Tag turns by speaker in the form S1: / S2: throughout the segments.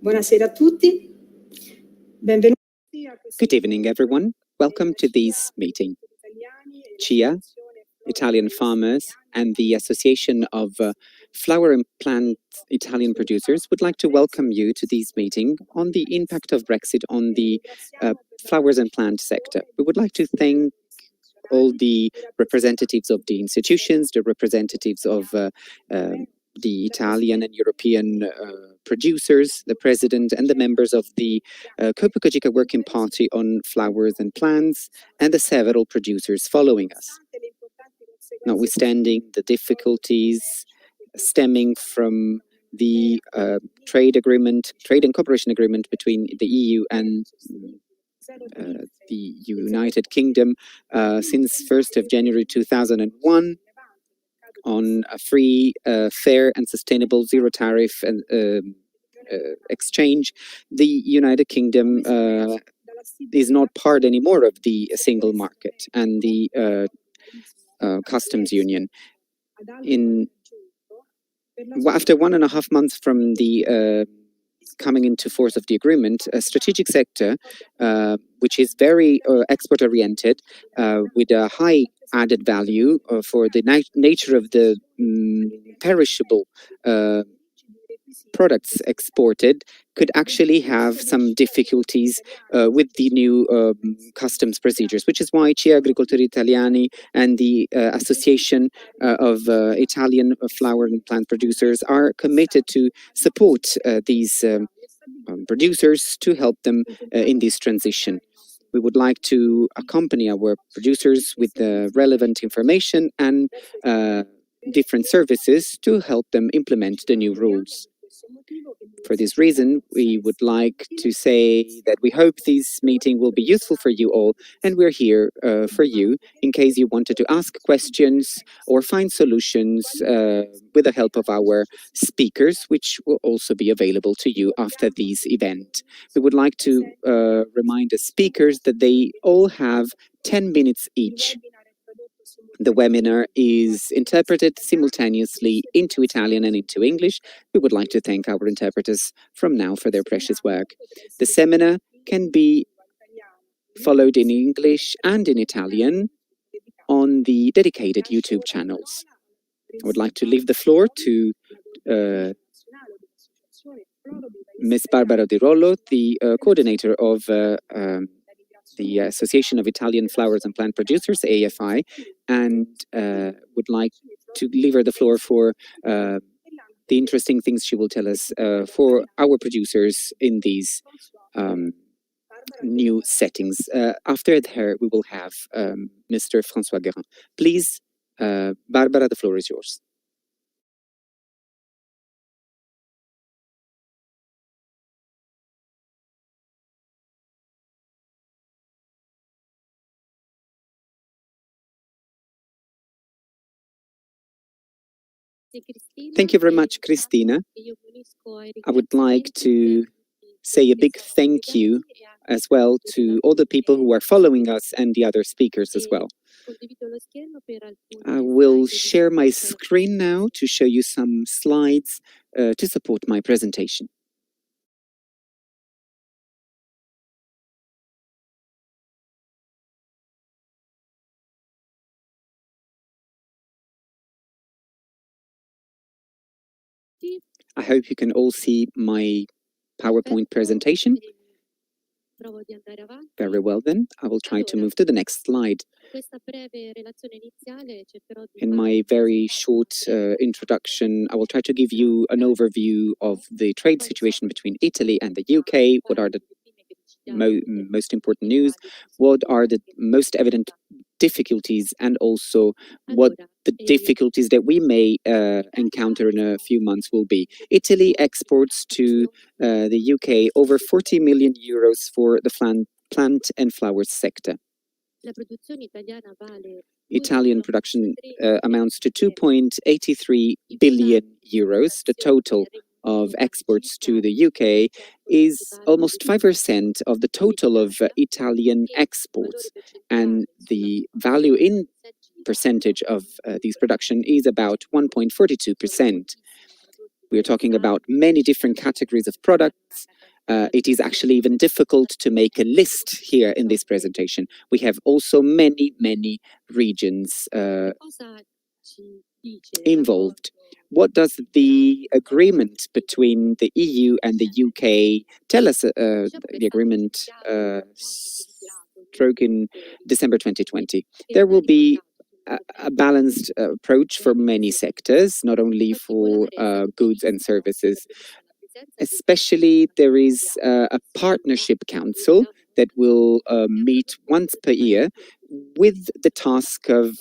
S1: Buonasera a tutti. Benvenuti.
S2: Good evening, everyone. Welcome to this meeting. CIA, Italian farmers, and the Association of Flower and Plant Italian Producers would like to welcome you to this meeting on the impact of Brexit on the flowers and plant sector. We would like to thank all the representatives of the institutions, the representatives of the Italian and European producers, the president and the members of the Copa Cogeca Working Party on Flowers and Plants, and the several producers following us. Notwithstanding the difficulties stemming from the trade and cooperation agreement between the EU and the United Kingdom since 1st of January 2001 on a free, fair and sustainable zero tariff and exchange, the United Kingdom is not part anymore of the single market and the customs union. After 1.5 months from the coming into force of the agreement, a strategic sector, which is very export-oriented, with a high added value for the nature of the perishable products exported, could actually have some difficulties with the new customs procedures, which is why CIA Agricoltori Italiani and the Association of Italian Flower and Plant Producers are committed to support these producers to help them in this transition. We would like to accompany our producers with the relevant information and different services to help them implement the new rules. For this reason, we would like to say that we hope this meeting will be useful for you all, and we're here for you in case you wanted to ask questions or find solutions with the help of our speakers, which will also be available to you after this event. We would like to remind the speakers that they all have 10 minutes each. The webinar is interpreted simultaneously into Italian and into English. We would like to thank our interpreters from now for their precious work. The seminar can be followed in English and in Italian on the dedicated YouTube channels. I would like to leave the floor to Ms. Barbara Di Rollo, the coordinator of the Association of Italian Flowers and Plant Producers, AFI, and would like to leave her the floor for the interesting things she will tell us for our producers in these new settings. After her, we will have Mr. François Guérin. Please, Barbara, the floor is yours. Thank you very much, Cristina. I would like to say a big thank you as well to all the people who are following us and the other speakers as well. I will share my screen now to show you some slides to support my presentation. I hope you can all see my PowerPoint presentation. Very well then, I will try to move to the next slide. In my very short introduction, I will try to give you an overview of the trade situation between Italy and the UK. What are the most important news? What are the most evident difficulties, and also what the difficulties that we may encounter in a few months will be. Italy exports to the UK over 40 million euros for the plant and flowers sector. Italian production amounts to 2.83 billion euros. The total of exports to the UK is almost 5% of the total of Italian exports, and the value in percentage of these production is about 1.42%. We are talking about many different categories of products It is actually even difficult to make a list here in this presentation. We have also many, many regions involved. What does the agreement between the EU and the UK tell us? The agreement struck in December 2020. There will be a balanced approach for many sectors, not only for goods and services. Especially, there is a partnership council that will meet once per year with the task of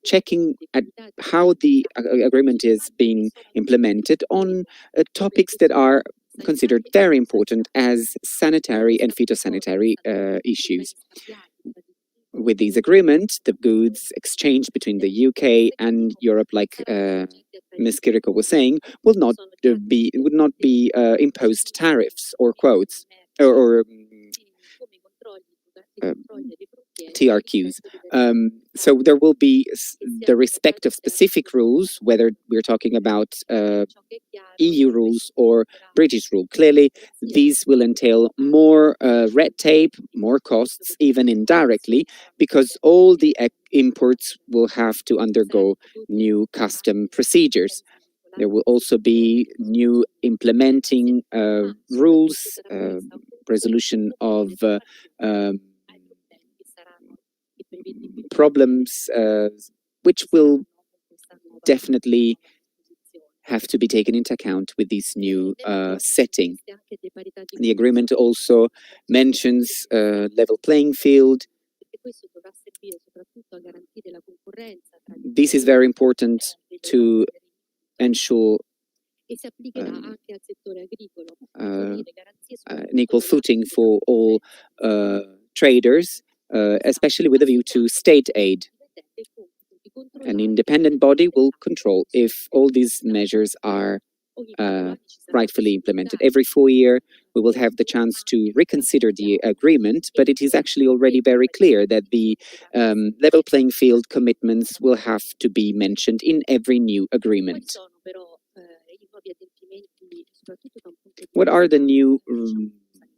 S2: checking at how the agreement is being implemented on topics that are considered very important as sanitary and phytosanitary issues. With these agreements, the goods exchanged between the UK and Europe, like Ms. Kiriko was saying, would not be imposed tariffs or quotes or TRQs. So there will be the respect of specific rules, whether we're talking about EU rules or British rule. Clearly, these will entail more red tape, more costs, even indirectly, because all the imports will have to undergo new custom procedures. There will also be new implementing rules, resolution of problems, which will definitely have to be taken into account with this new setting. The agreement also mentions level playing field. This is very important to ensure an equal footing for all traders, especially with a view to state aid. An independent body will control if all these measures are rightfully implemented. Every 4 years, we will have the chance to reconsider the agreement, but it is actually already very clear that the level playing field commitments will have to be mentioned in every new agreement. What are the new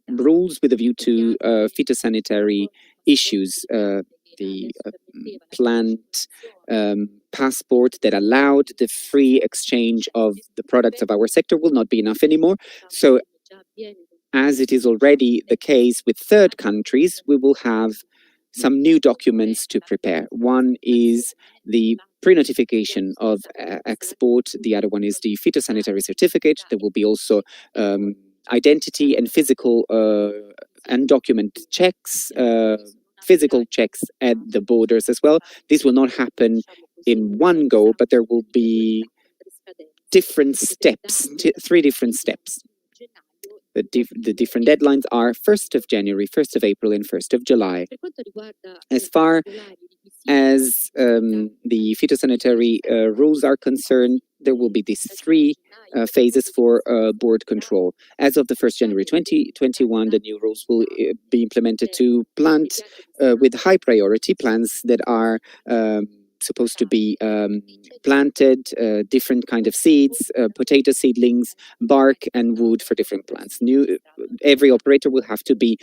S2: rules with a view to phytosanitary issues? The plant passport that allowed the free exchange of the products of our sector will not be enough anymore. So, as it is already the case with third countries, we will have some new documents to prepare. One is the pre-notification of export. The other one is the phytosanitary certificate. There will be also identity and physical and document checks, physical checks at the borders as well. This will not happen in one go, but there will be different steps, 3 different steps. The different deadlines are 1st of January, 1st of April, and 1st of July. As far as the phytosanitary rules are concerned, there will be these 3 phases for board control. As of the 1st January 2021, the new rules will be implemented to plant with high priority plants that are supposed to be planted, different kind of seeds, potato seedlings, bark and wood for different plants. Every operator will have to be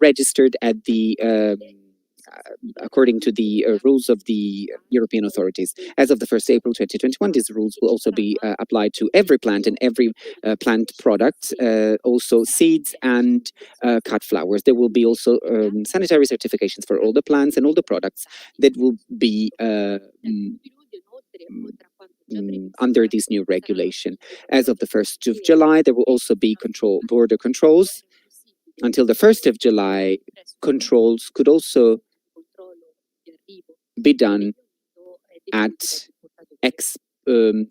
S2: registered at the according to the rules of the European authorities. As of the 1st April 2021, these rules will also be applied to every plant and every plant product, also seeds and cut flowers. There will be also sanitary certifications for all the plants and all the products that will be under this new regulation. As of the 1st of July, there will also be border controls. Until the 1st of July, controls could also be done at on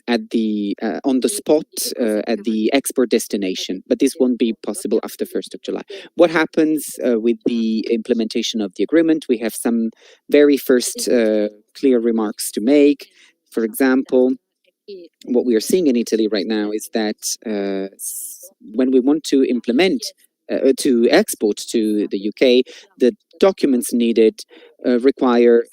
S2: the spot at the export destination, but this won't be possible after 1st of July. What happens with the implementation of the agreement? We have some very first clear remarks to make. For example, what we are seeing in Italy right now is that when we want to implement to export to the UK, the documents needed require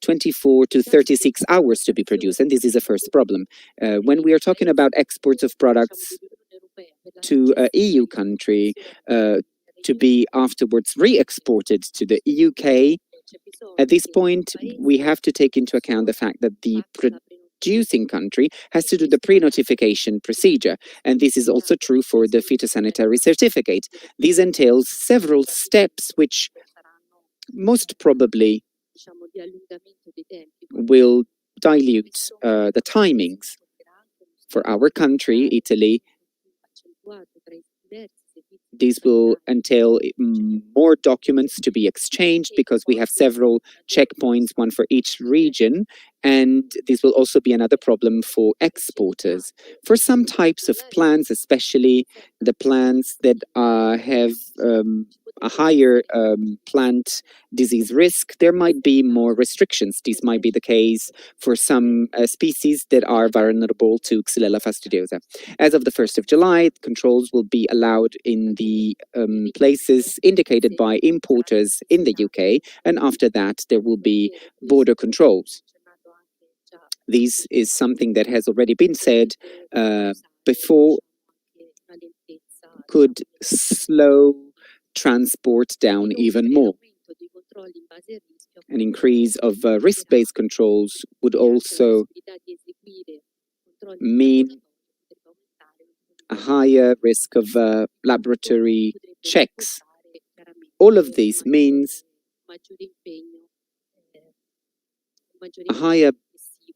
S2: 24 to 36 hours to be produced, and this is a first problem. When we are talking about exports of products to an EU country to be afterwards re-exported to the UK, at this point, we have to take into account the fact that the producing country has to do the pre-notification procedure. And this is also true for the phytosanitary certificate. This entails several steps which most probably will dilute the timings. For our country, Italy, this will entail more documents to be exchanged because we have several checkpoints, one for each region, and this will also be another problem for exporters. For some types of plants, especially the plants that have a higher plant disease risk, there might be more restrictions. This might be the case for some species that are vulnerable to Xylella fastidiosa. As of the 1st of July, controls will be allowed in the places indicated by importers in the UK, and after that there will be border controls. This is something that has already been said before, could slow transport down even more. An increase of risk-based controls would also mean a higher risk of laboratory checks. All of this means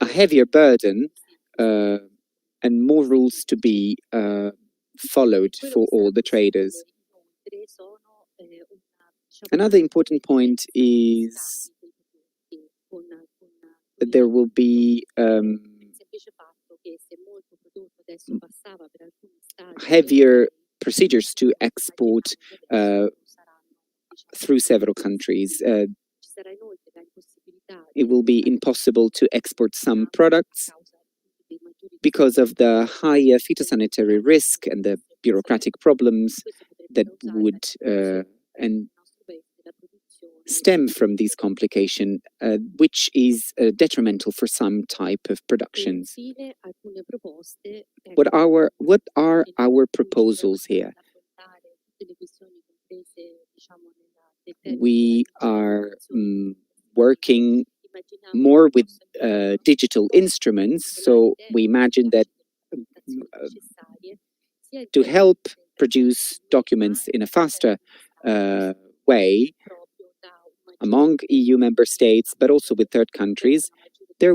S2: a heavier burden and more rules to be followed for all the traders. Another important point is that there will be heavier procedures to export through several countries. It will be impossible to export some products because of the higher phytosanitary risk and the bureaucratic problems that would stem from this complication, which is detrimental for some type of productions. What are our proposals here? We are working more with digital instruments, so we imagine that to help produce documents in a faster way among EU member states, but also with third countries, there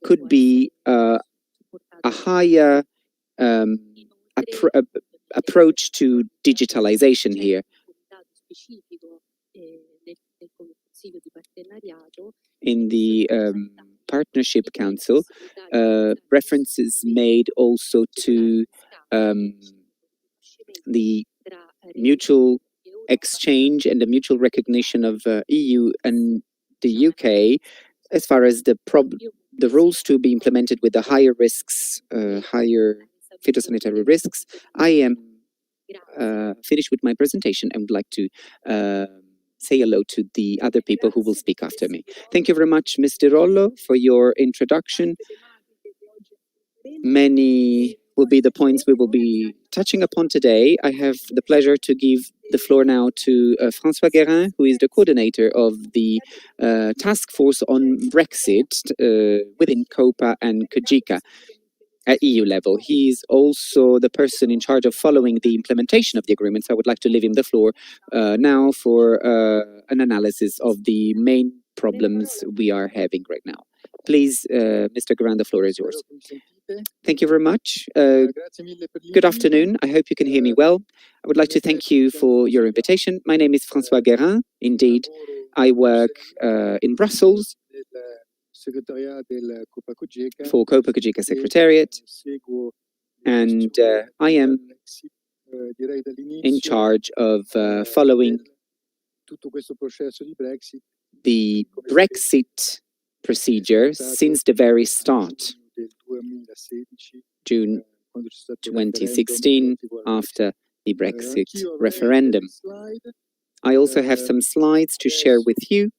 S2: could be a higher approach to digitalization here. In the Partnership Council, references made also to the mutual exchange and the mutual recognition of EU and the UK as far as the rules to be implemented with the higher risks, higher phytosanitary risks. I am finished with my presentation and would like to say hello to the other people who will speak after me. Thank you very much, Mr. Rollo, for your introduction. Many will be the points we will be touching upon today. I have the pleasure to give the floor now to François Guérin, who is the coordinator of the task force on Brexit within COPA and COGECA at EU level. He's also the person in charge of following the implementation of the agreement. So I would like to leave him the floor now for an analysis of the main problems we are having right now. Please, Mr. Guérin, the floor is yours. Thank you very much. Good afternoon. I hope you can hear me well. I would like to thank you for your invitation. My name is François Guérin. Indeed, I work in Brussels for COPA COGECA Secretariat, and I am in charge of following the Brexit procedure since the very start, June 2016, after the Brexit referendum. I also have some slides to share with you.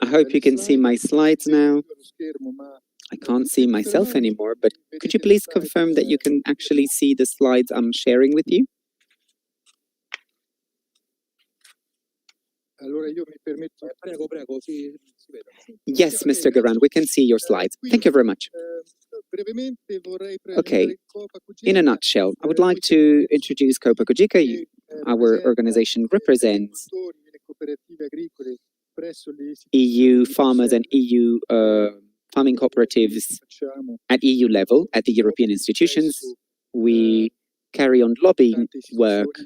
S2: I hope you can see my slides now. I can't see myself anymore, but could you please confirm that you can actually see the slides I'm sharing with you? Yes, Mr. Garan, we can see your slides. Thank you very much. Okay, in a nutshell, I would like to introduce Copa Cogeca. Our organization represents EU farmers and EU farming cooperatives at EU level, at the European institutions. We carry on lobbying work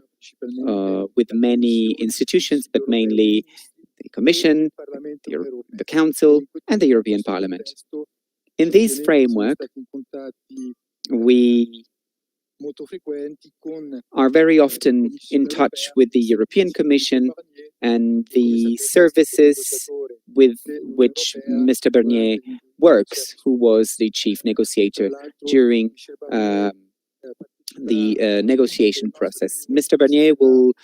S2: with many institutions, but mainly the Commission, the Council, and the European Parliament. In this framework, we are very often in touch with the European Commission and the services with which Mr. Barnier works, who was the chief negotiator during the negotiation process. Mr. Barnier will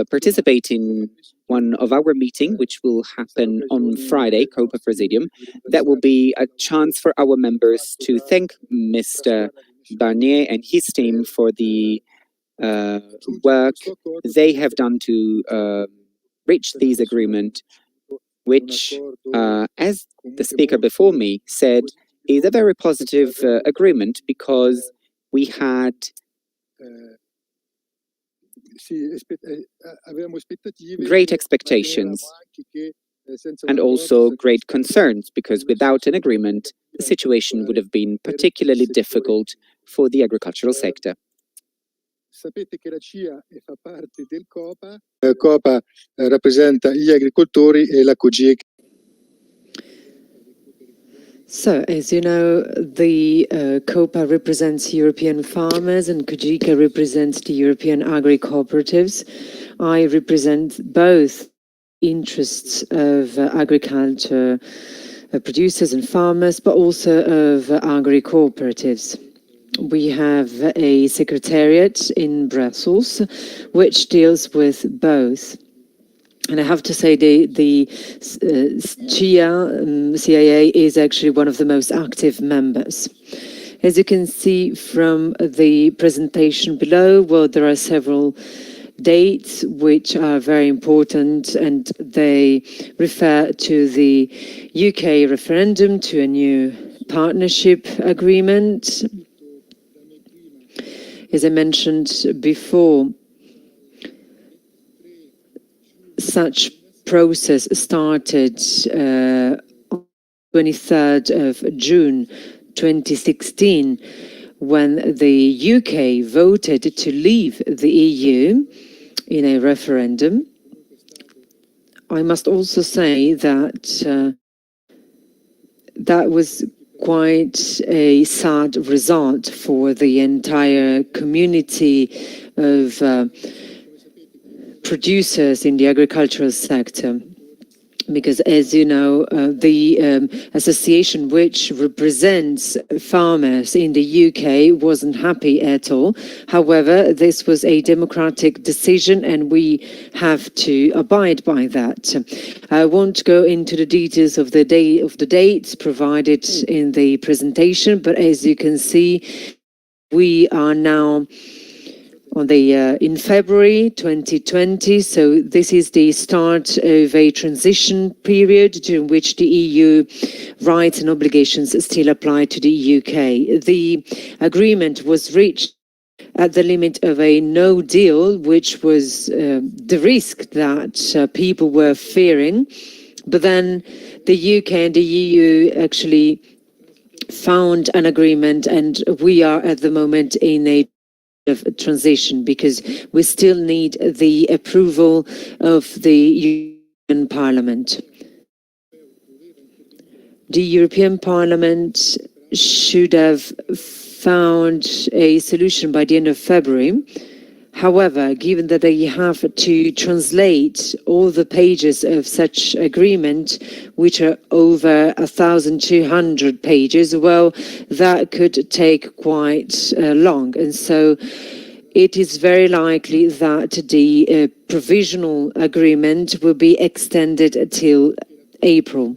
S2: participate in one of our meetings, which will happen on Friday, Copa Presidium. That will be a chance for our members to thank Mr. Barnier and his team for the work they have done to reach this agreement, which, as the speaker before me said, is a very positive agreement because we had great expectations and also great concerns, because without an agreement, the situation would have been particularly difficult for the agricultural sector.
S3: Copa rappresenta gli agricoltori e la Cogeca.
S4: So, as you know, the COPA represents European farmers and Cogeca represents the European agri-cooperatives. I represent both interests of agriculture producers and farmers, but also of agri-cooperatives. We have a secretariat in Brussels, which deals with both. And I have to say the CIA is actually one of the most active members. As you can see from the presentation below, well, there are several dates which are very important, and they refer to the UK referendum, to a new partnership agreement. As I mentioned before, such process started on 23rd of June 2016, when the UK voted to leave the EU in a referendum. I must also say that that was quite a sad result for the entire community of producers in the agricultural sector, because, as you know, the association which represents farmers in the UK wasn't happy at all. However, this was a democratic decision and we have to abide by that. I won't go into the details of the dates provided in the presentation, but as you can see, we are now in February 2020, so this is the start of a transition period during which the EU rights and obligations still apply to the UK. The agreement was reached at the limit of a no deal, which was the risk that people were fearing. But then the UK and the EU actually found an agreement, and we are at the moment in a of transition, because we still need the approval of the European Parliament. The European Parliament should have found a solution by the end of February. However, given that they have to translate all the pages of such agreement, which are over 1,200 pages, well, that could take quite long. And so it is very likely that the provisional agreement will be extended until April.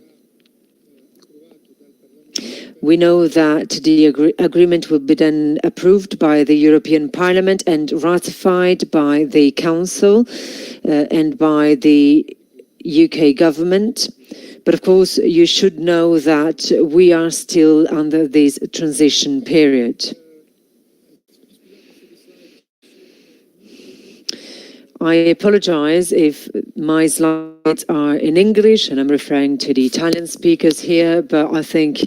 S4: We know that the agreement will be then approved by the European Parliament and ratified by the Council and by the UK government. But of course, you should know that we are still under this transition period. I apologize if my slides are in English, and I'm referring to the Italian speakers here, but I think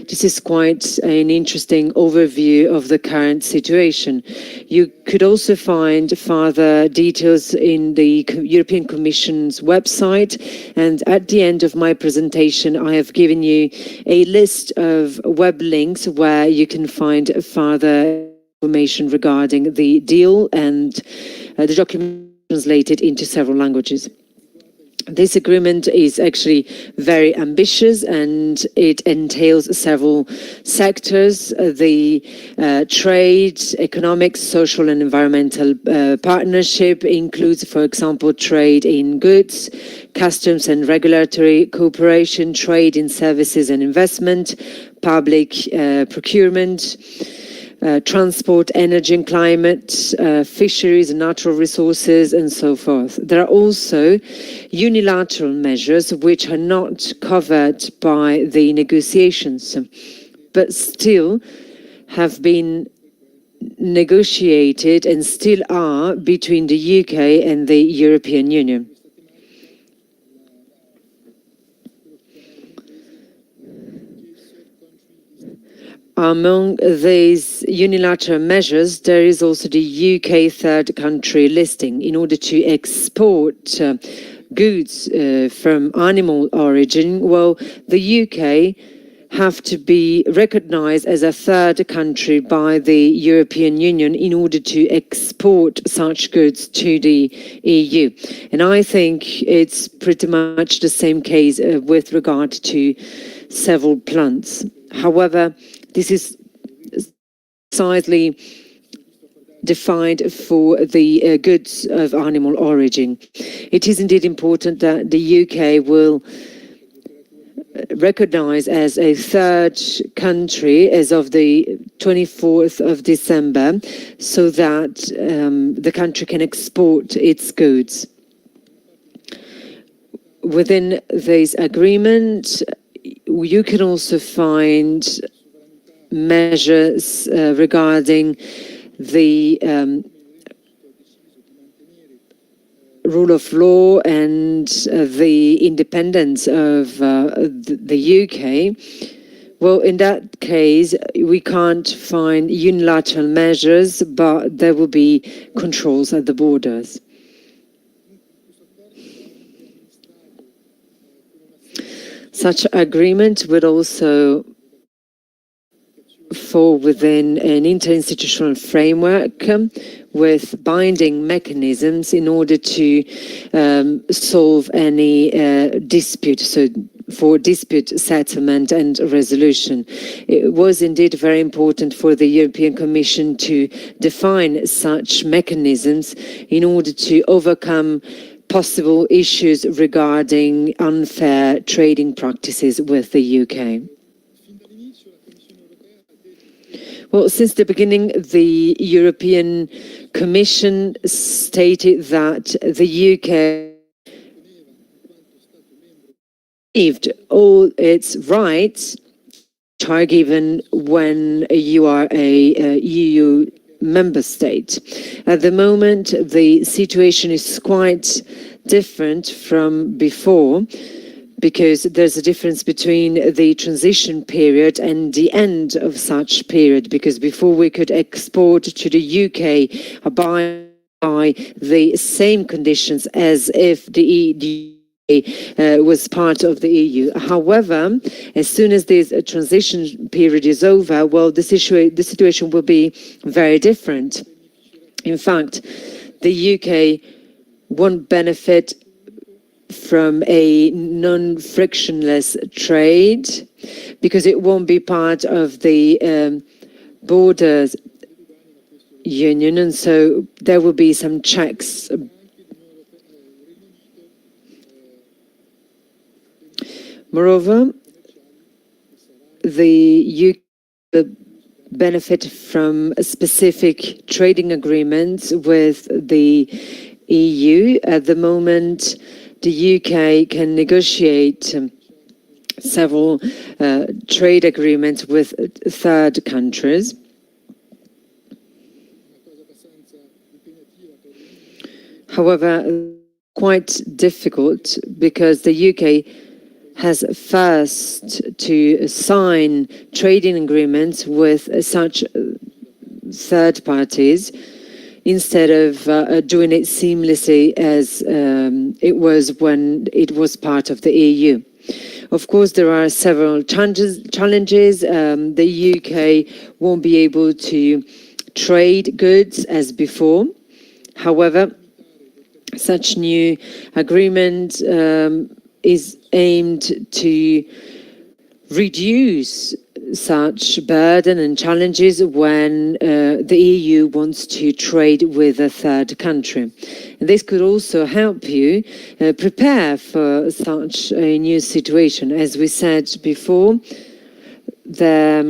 S4: this is quite an interesting overview of the current situation. You could also find further details in the European Commission's website, and at the end of my presentation, I have given you a list of web links where you can find further information regarding the deal and the document translated into several languages. This agreement is actually very ambitious and it entails several sectors. The trade, economic, social and environmental partnership includes, for example, trade in goods, customs and regulatory cooperation, trade in services and investment, public procurement, transport, energy and climate, fisheries and natural resources, and so forth. There are also unilateral measures which are not covered by the negotiations, but still have been negotiated and still are between the UK and the European Union. Among these unilateral measures, there is also the UK third country listing. In order to export goods from animal origin, well, the UK have to be recognized as a third country by the European Union in order to export such goods to the EU. And I think it's pretty much the same case with regard to several plants. However, this is precisely defined for the goods of animal origin. It is indeed important that the UK will recognize as a third country as of the 24th of December so that the country can export its goods. Within this agreement, you can also find measures regarding the rule of law and the independence of the UK. Well, in that case, we can't find unilateral measures, but there will be controls at the borders. Such agreement would also fall within an interinstitutional framework with binding mechanisms in order to solve any dispute, so for dispute settlement and resolution. It was indeed very important for the European Commission to define such mechanisms in order to overcome possible issues regarding unfair trading practices with the UK. Well, since the beginning, the European Commission stated that the UK received all its rights which are given when you are a EU member state. At the moment, the situation is quite different from before, because there's a difference between the transition period and the end of such period, because before we could export to the UK by the same conditions as if the was part of the EU. However, as soon as this transition period is over, well, the situation will be very different. In fact, the UK won't benefit from a non-frictionless trade because it won't be part of the borders Union, and so there will be some checks. Moreover, the UK will benefit from specific trading agreements with the EU. At the moment, the UK can negotiate several trade agreements with third countries. However, quite difficult because the UK has first to sign trading agreements with such third parties instead of doing it seamlessly as it was when it was part of the EU. Of course, there are several challenges. The UK won't be able to trade goods as before. However, such new agreement is aimed to reduce such burden and challenges when the EU wants to trade with a third country. And this could also help you prepare for such a new situation. As we said before, there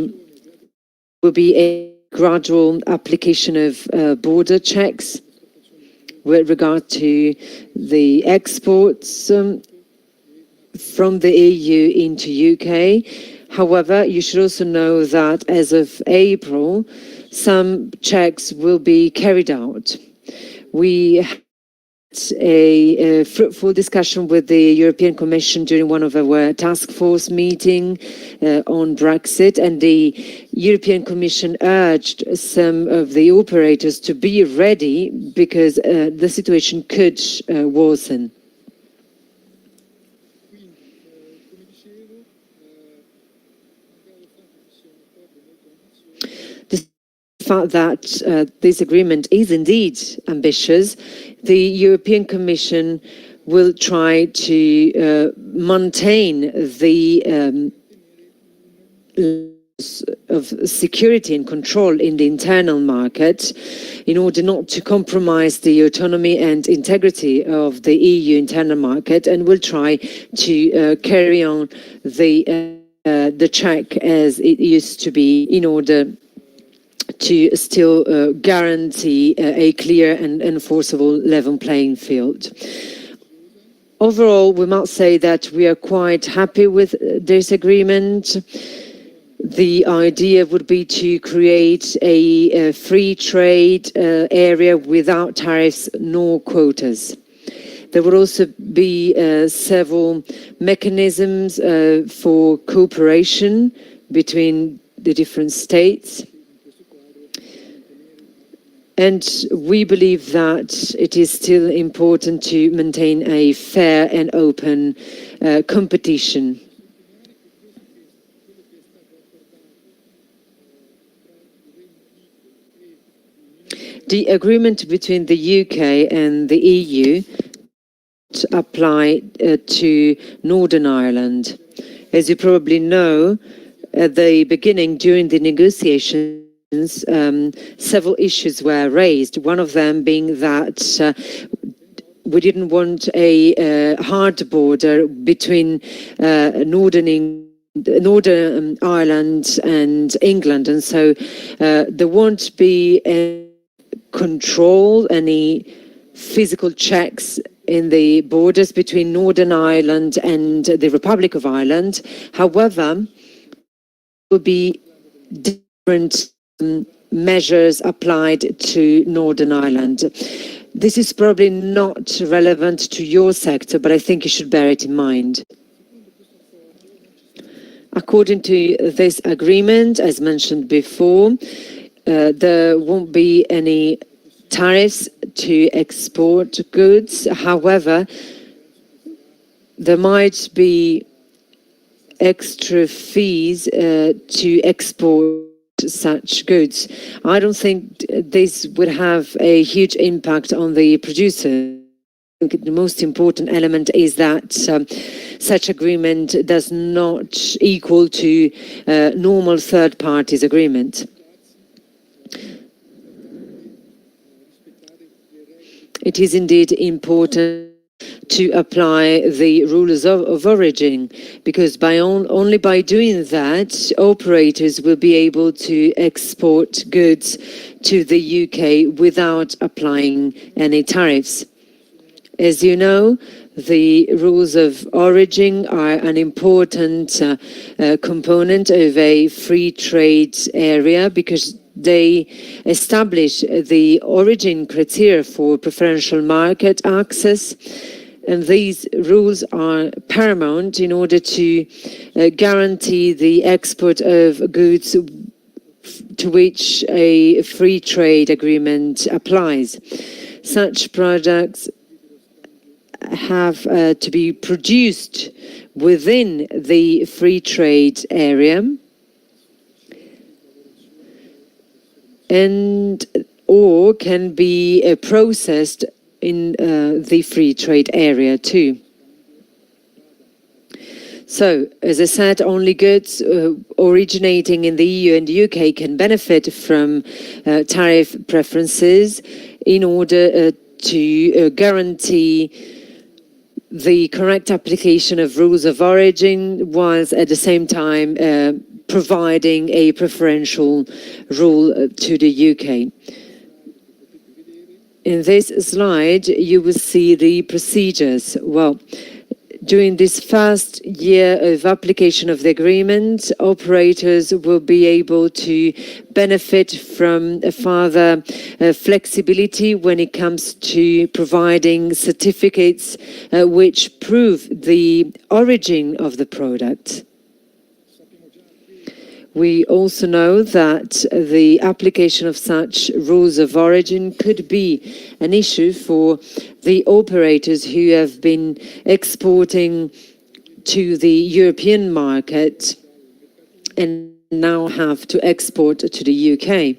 S4: will be a gradual application of border checks with regard to the exports from the EU into UK. However, you should also know that as of April, some checks will be carried out. We had a fruitful discussion with the European Commission during one of our task force meeting on Brexit, and the European Commission urged some of the operators to be ready because the situation could worsen. The fact that this agreement is indeed ambitious, the European Commission will try to maintain the of security and control in the internal market in order not to compromise the autonomy and integrity of the EU internal market, and will try to carry on the check as it used to be in order to still guarantee a clear and enforceable level playing field. Overall, we must say that we are quite happy with this agreement. The idea would be to create a free trade area without tariffs nor quotas. There would also be several mechanisms for cooperation between the different states. And we believe that it is still important to maintain a fair and open competition. The agreement between the UK and the EU apply to Northern Ireland. As you probably know, at the beginning, during the negotiations, several issues were raised. One of them being that we didn't want a hard border between Northern Ireland and England, and so there won't be any control, any physical checks in the borders between Northern Ireland and the Republic of Ireland. However, there will be different measures applied to Northern Ireland. This is probably not relevant to your sector, but I think you should bear it in mind. According to this agreement, as mentioned before, there won't be any tariffs to export goods. However, there might be extra fees to export such goods. I don't think this would have a huge impact on the producer. I think the most important element is that such agreement does not equal to normal third parties agreement. it is indeed important to apply the rules of origin, because only by doing that, operators will be able to export goods to the UK without applying any tariffs. As you know, the rules of origin are an important component of a free trade area, because they establish the origin criteria for preferential market access, and these rules are paramount in order to guarantee the export of goods to which a free trade agreement applies. Such products have to be produced within the free trade area or can be processed in the free trade area too. So, as I said, only goods originating in the EU and UK can benefit from tariff preferences in order to guarantee the correct application of rules of origin, whilst at the same time providing a preferential rule to the UK. In this slide, you will see the procedures. Well, during this first year of application of the agreement, operators will be able to benefit from a further flexibility when it comes to providing certificates which prove the origin of the product. We also know that the application of such rules of origin could be an issue for the operators who have been exporting to the European market and now have to export to the UK.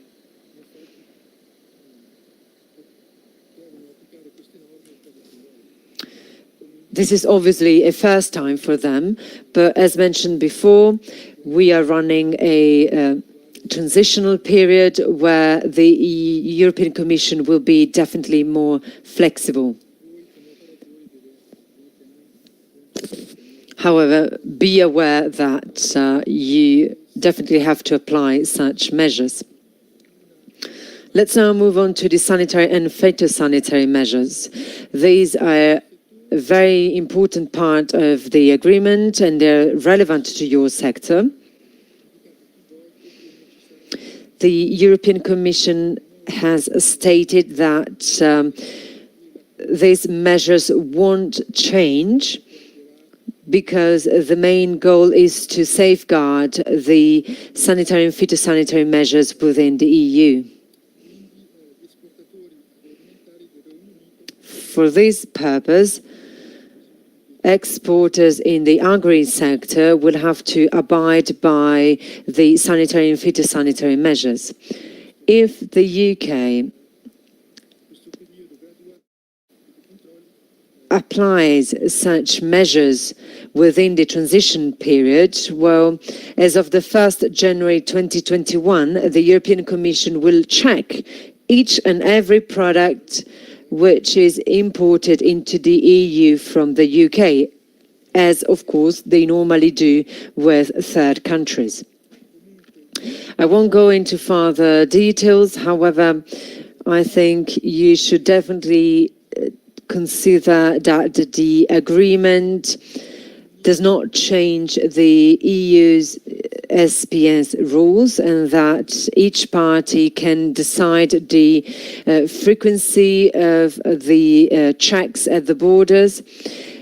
S4: This is obviously a first time for them, but as mentioned before, we are running a transitional period where the European Commission will be definitely more flexible. However, be aware that you definitely have to apply such measures. Let's now move on to the sanitary and phytosanitary measures. These are a very important part of the agreement and they're relevant to your sector. The European Commission has stated that these measures won't change because the main goal is to safeguard the sanitary and phytosanitary measures within the EU. For this purpose, exporters in the agri sector will have to abide by the sanitary and phytosanitary measures. If the UK applies such measures within the transition period, well, as of the 1st January 2021, the European Commission will check each and every product which is imported into the EU from the UK, as of course they normally do with third countries. I won't go into further details, however, I think you should definitely consider that the agreement does not change the EU's SPS rules and that each party can decide the frequency of the checks at the borders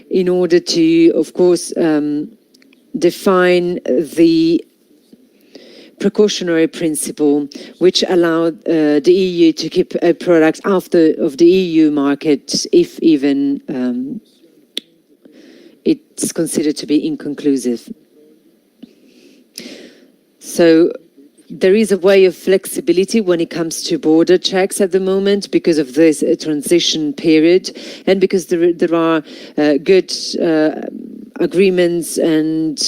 S4: in order to, of course, define the precautionary principle which allowed the EU to keep a product out of the EU market if even it's considered to be inconclusive. So there is a way of flexibility when it comes to border checks at the moment because of this transition period and because there are good agreements and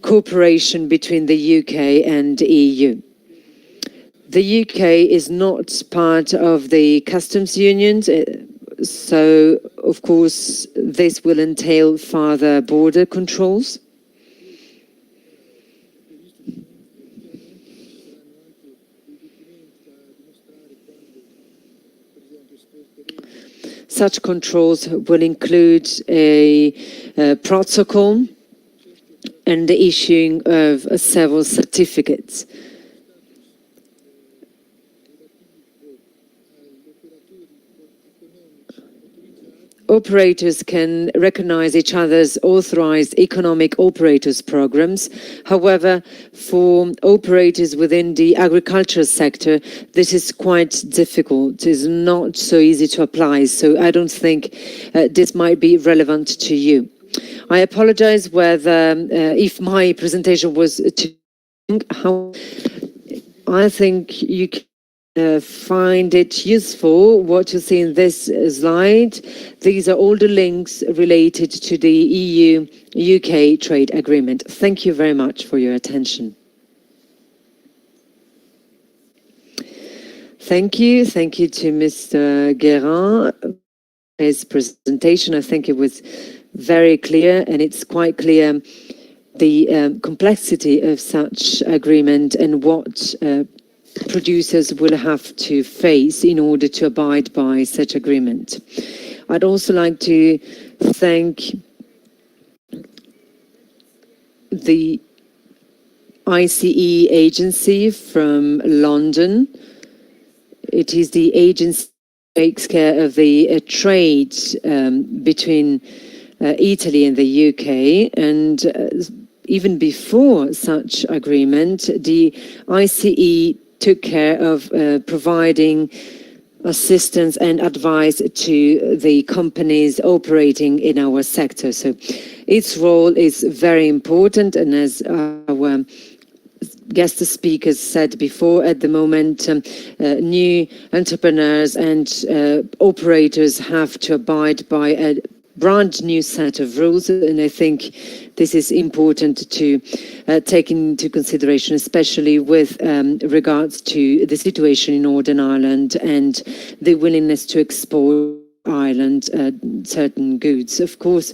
S4: cooperation between the UK and the EU. The UK is not part of the customs unions, so of course this will entail further border controls. Such controls will include a protocol and the issuing of several certificates. Operators can recognize each other's authorized economic operators programs. However, for operators within the agricultural sector, this is quite difficult. It is not so easy to apply, so I don't think this might be relevant to you. I apologize whether if my presentation was too long. How I think you can find it useful what you see in this slide. These are all the links related to the EU-UK trade agreement. Thank you very much for your attention. Thank you. Thank you to Mr. Guérin. His presentation, I think it was very clear, and it's quite clear the complexity of such agreement and what producers will have to face in order to abide by such agreement. I'd also like to thank the ICE agency from London. It is the agency that takes care of the trade between Italy and the UK, and even before such agreement, the ICE took care of providing assistance and advice to the companies operating in our sector. So its role is very important, and as our guest speakers said before, at the moment, new entrepreneurs and operators have to abide by a brand new set of rules, and I think this is important to take into consideration, especially with regards to the situation in Northern Ireland and the willingness to export Ireland certain goods. Of course,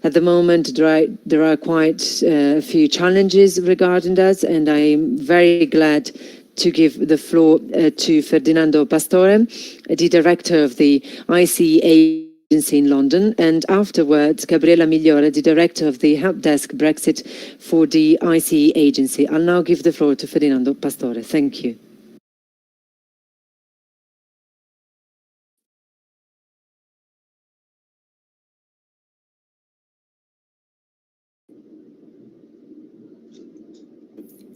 S4: at the moment there are quite a few challenges regarding that, and I'm very glad to give the floor to Ferdinando Pastore, the director of the ICE agency in London, and afterwards Gabriella Migliore, the director of the help desk Brexit for the ICE agency. I'll now give the floor to Ferdinando Pastore. Thank you.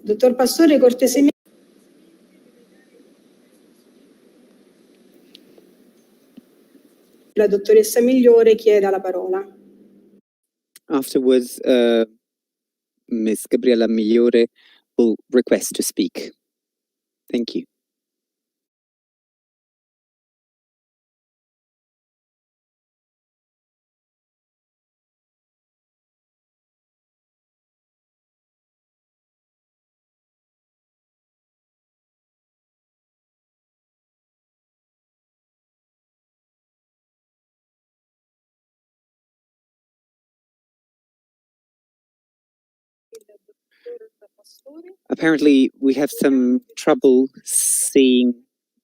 S1: Dottor Pastore, cortesemente. La dottoressa Migliore chieda la parola.
S2: Afterwards, Ms. Gabriella Migliore will request to speak. Thank you. Apparently, we have some trouble seeing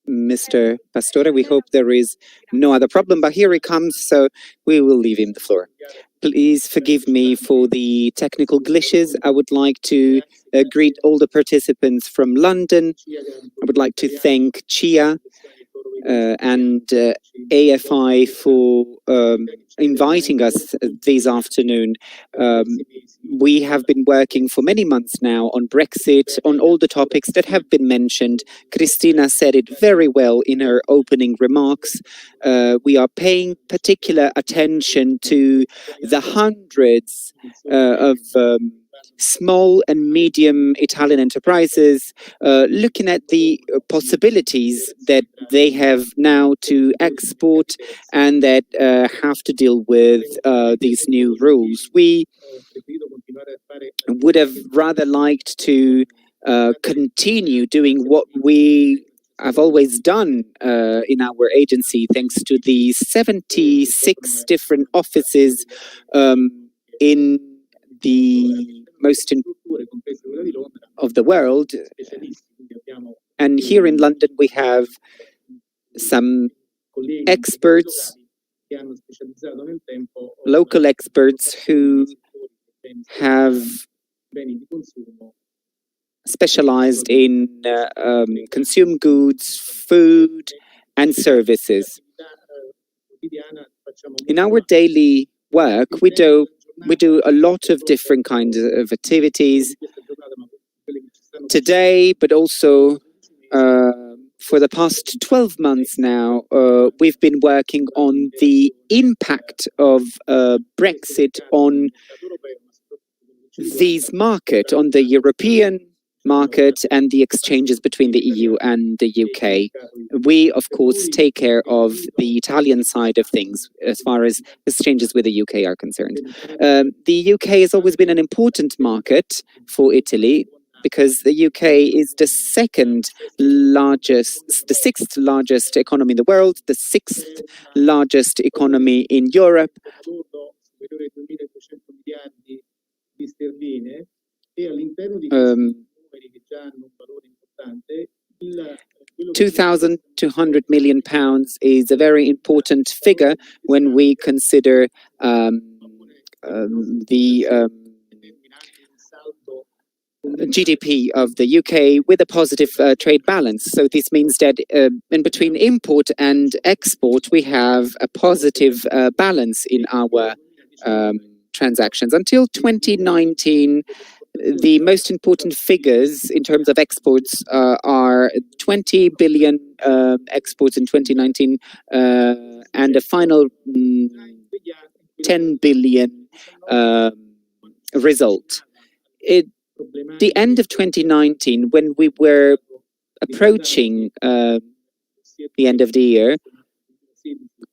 S2: Mr. Pastore. We hope there is no other problem, but here he comes, so we will leave him the floor. Please forgive me for the technical glitches. I would like to greet all the participants from London. I would like to thank Chia and AFI for inviting us this afternoon. We have been working for many months now on Brexit, on all the topics that have been mentioned. Cristina said it very well in her opening remarks. We are paying particular attention to the hundreds of small and medium Italian enterprises, looking at the possibilities that they have now to export and that have to deal with these new rules. We would have rather liked to continue doing what we have always done in our agency, thanks to the 76 different offices in the most of the world. And here in London, we have some experts, local experts who have specialized in consumer goods, food, and services. In our daily work, we do a lot of different kinds of activities today, but also for the past 12 months now, we've been working on the impact of Brexit on these market, on the European market and the exchanges between the EU and the UK. We, of course, take care of the Italian side of things as far as exchanges with the UK are concerned. The UK has always been an important market for Italy because the UK is the sixth largest economy in the world, the sixth largest economy in Europe. 2,200 million pounds is a very important figure when we consider the GDP of the UK with a positive trade balance. So this means that in between import and export, we have a positive balance in our transactions. Until 2019, the most important figures in terms of exports are 20 billion exports in 2019 and a final 10 billion result. At the end of 2019, when we were approaching the end of the year,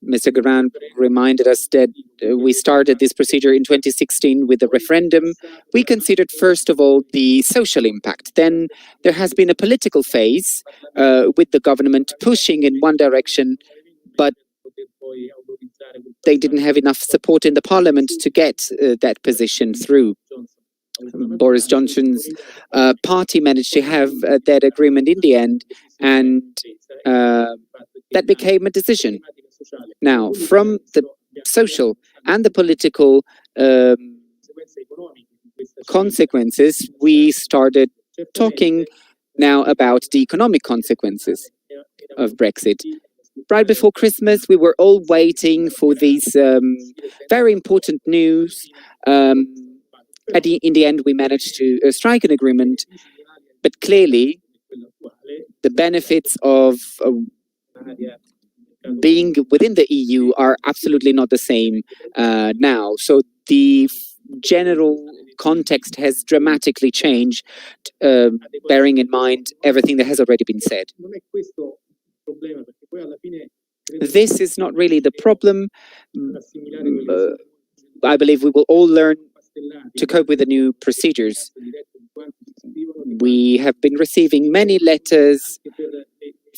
S2: Mr. Garan reminded us that we started this procedure in 2016 with a referendum. We considered, first of all, the social impact. Then there has been a political phase with the government pushing in one direction, but they didn't have enough support in the parliament to get that position through. Boris Johnson's party managed to have that agreement in the end, and that became a decision. Now, from the social and the political consequences, we started talking now about the economic consequences of Brexit. Right before Christmas, we were all waiting for these very important news. In the end, we managed to strike an agreement, but clearly the benefits of being within the EU are absolutely not the same now. So the general context has dramatically changed, bearing in mind everything that has already been said. This is not really the problem. I believe we will all learn to cope with the new procedures. We have been receiving many letters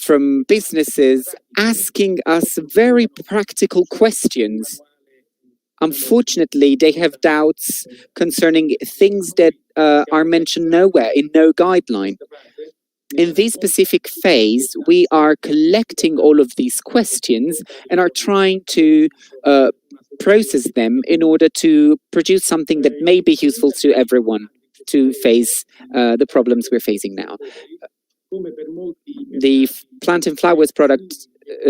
S2: from businesses asking us very practical questions. Unfortunately, they have doubts concerning things that are mentioned nowhere, in no guideline. In this specific phase, we are collecting all of these questions and are trying to process them in order to produce something that may be useful to everyone to face the problems we're facing now. The plant and flowers product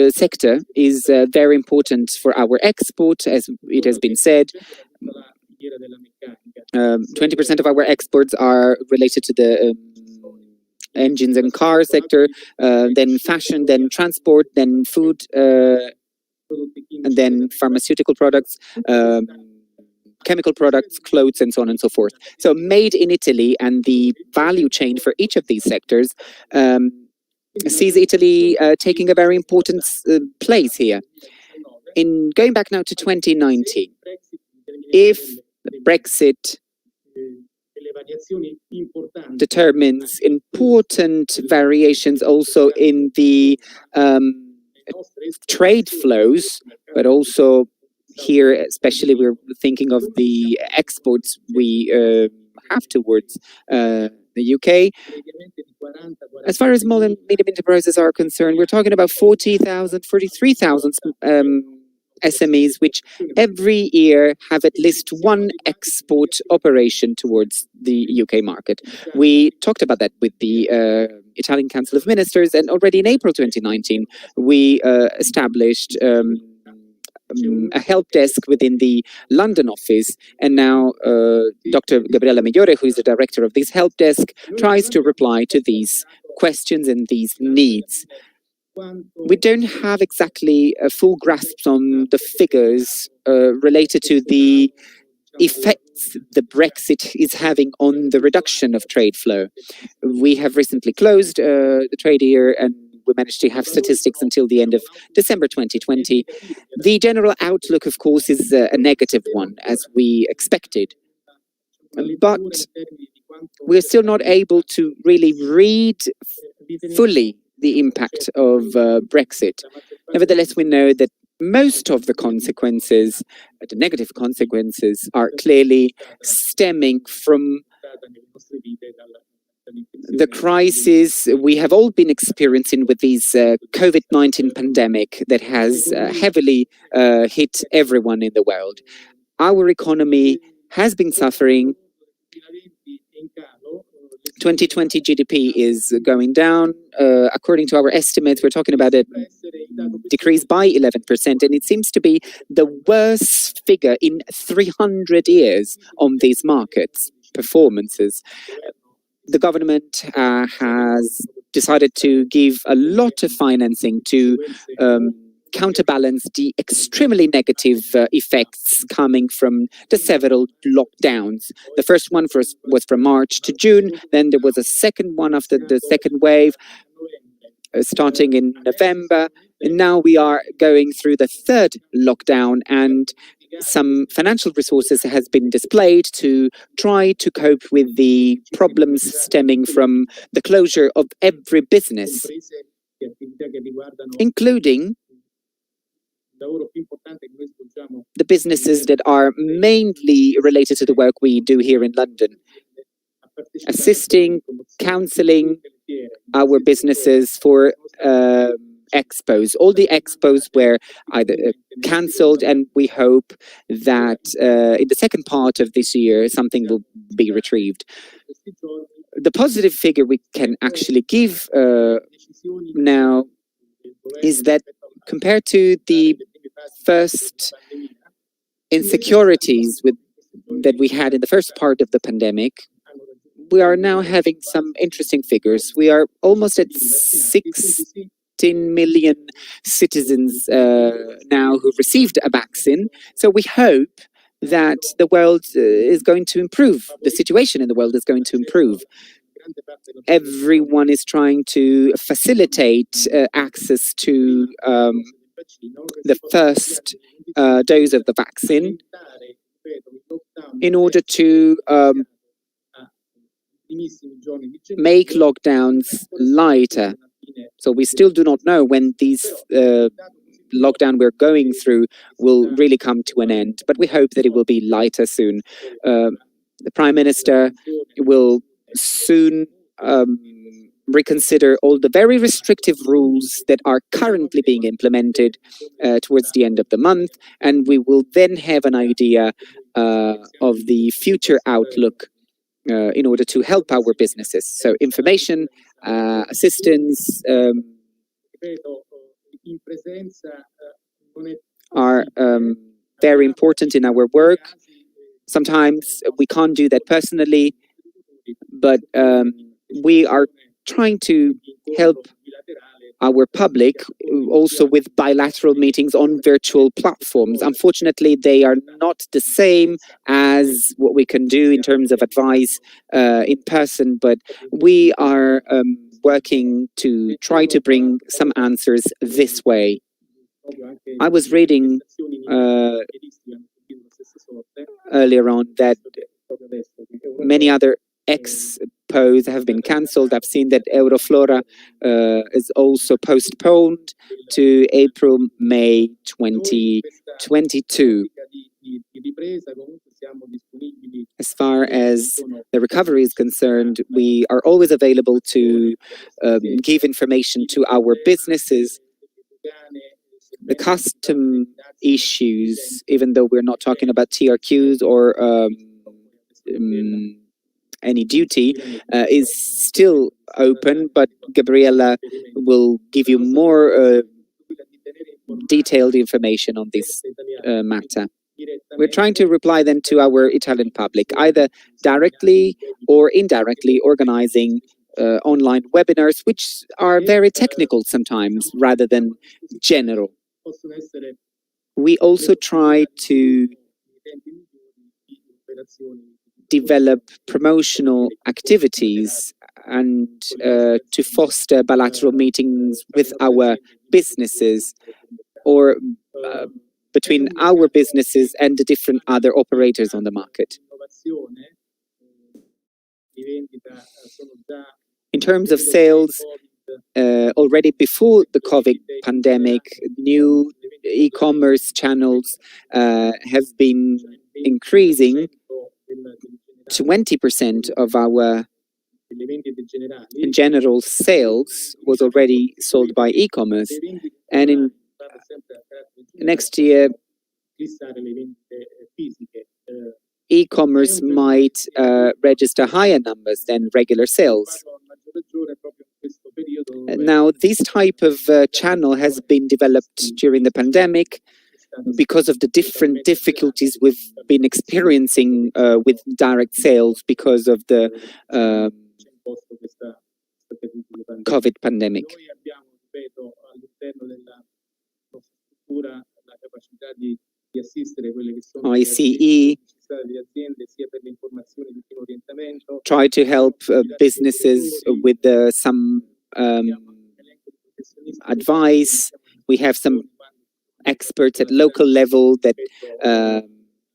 S2: sector is very important for our export, as it has been said. 20% of our exports are related to the engines and car sector, then fashion, then transport, then food, and then pharmaceutical products, chemical products, clothes, and so on and so forth. So made in Italy, and the value chain for each of these sectors sees Italy taking a very important place here. In going back now to 2019, if Brexit determines important variations also in the trade flows, but also here, especially, we're thinking of the exports we have towards the UK. As far as small and medium enterprises are concerned, we're talking about 43,000 SMEs, which every year have at least one export operation towards the UK market. We talked about that with the Italian Council of Ministers, and already in April 2019, we established a help desk within the London office, and now Dr. Gabriella Migliore, who is the director of this help desk, tries to reply to these questions and these needs. We don't have exactly a full grasp on the figures related to the effects the Brexit is having on the reduction of trade flow. We have recently closed the trade year, and we managed to have statistics until the end of December 2020. The general outlook, of course, is a negative one, as we expected. But we're still not able to really read fully the impact of Brexit. Nevertheless, we know that most of the consequences, the negative consequences, are clearly stemming from the crisis we have all been experiencing with this COVID-19 pandemic that has heavily hit everyone in the world. Our economy has been suffering. 2020 GDP is going down. According to our estimates, we're talking about a decrease by 11%, and it seems to be the worst figure in 300 years on these markets' performances. The government has decided to give a lot of financing to counterbalance the extremely negative effects coming from the several lockdowns. The first one was from March to June, then there was a second one after the second wave, starting in November, and now we are going through the third lockdown, and some financial resources has been displayed to try to cope with the problems stemming from the closure of every business, including the businesses that are mainly related to the work we do here in London, assisting, counseling our businesses for expos. All the expos were either cancelled, and we hope that in the second part of this year something will be retrieved. The positive figure we can actually give now is that compared to the first insecurities that we had in the first part of the pandemic, we are now having some interesting figures. We are almost at 16 million citizens now who received a vaccine. So we hope that the world is going to improve. The situation in the world is going to improve. Everyone is trying to facilitate access to the first dose of the vaccine in order to make lockdowns lighter. So we still do not know when these lockdown we're going through will really come to an end, but we hope that it will be lighter soon. The Prime Minister will soon reconsider all the very restrictive rules that are currently being implemented towards the end of the month, and we will then have an idea of the future outlook in order to help our businesses. So information, assistance are very important in our work. Sometimes we can't do that personally, but we are trying to help our public also with bilateral meetings on virtual platforms. Unfortunately, they are not the same as what we can do in terms of advice in person, but we are working to try to bring some answers this way. I was reading earlier on that many other expos have been cancelled. I've seen that Euroflora is also postponed to April, May 2022. As far as the recovery is concerned, we are always available to give information to our businesses. The custom issues, even though we're not talking about TRQs or any duty, is still open, but Gabriella will give you more detailed information on this matter. We're trying to reply then to our Italian public, either directly or indirectly organizing online webinars, which are very technical sometimes rather than general. We also try to develop promotional activities and to foster bilateral meetings with our businesses or between our businesses and the different other operators on the market. In terms of sales, already before the COVID pandemic, new e-commerce channels have been increasing. 20% of our general sales was already sold by e-commerce, and in next year e-commerce might register higher numbers than regular sales. Now, this type of channel has been developed during the pandemic because of the different difficulties we've been experiencing with direct sales because of the COVID pandemic. ICE try to help businesses with some advice. We have some experts at local level that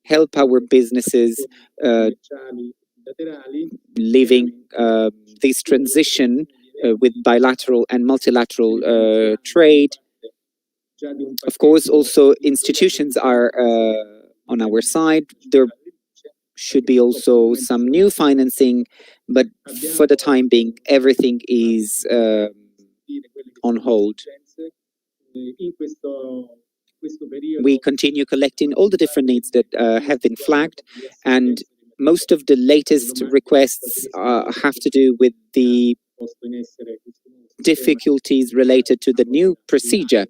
S2: help our businesses living this transition with bilateral and multilateral trade. Of course, also institutions are on our side. There should be also some new financing, but for the time being, everything is on hold. We continue collecting all the different needs that have been flagged, and most of the latest requests have to do with the difficulties related to the new procedure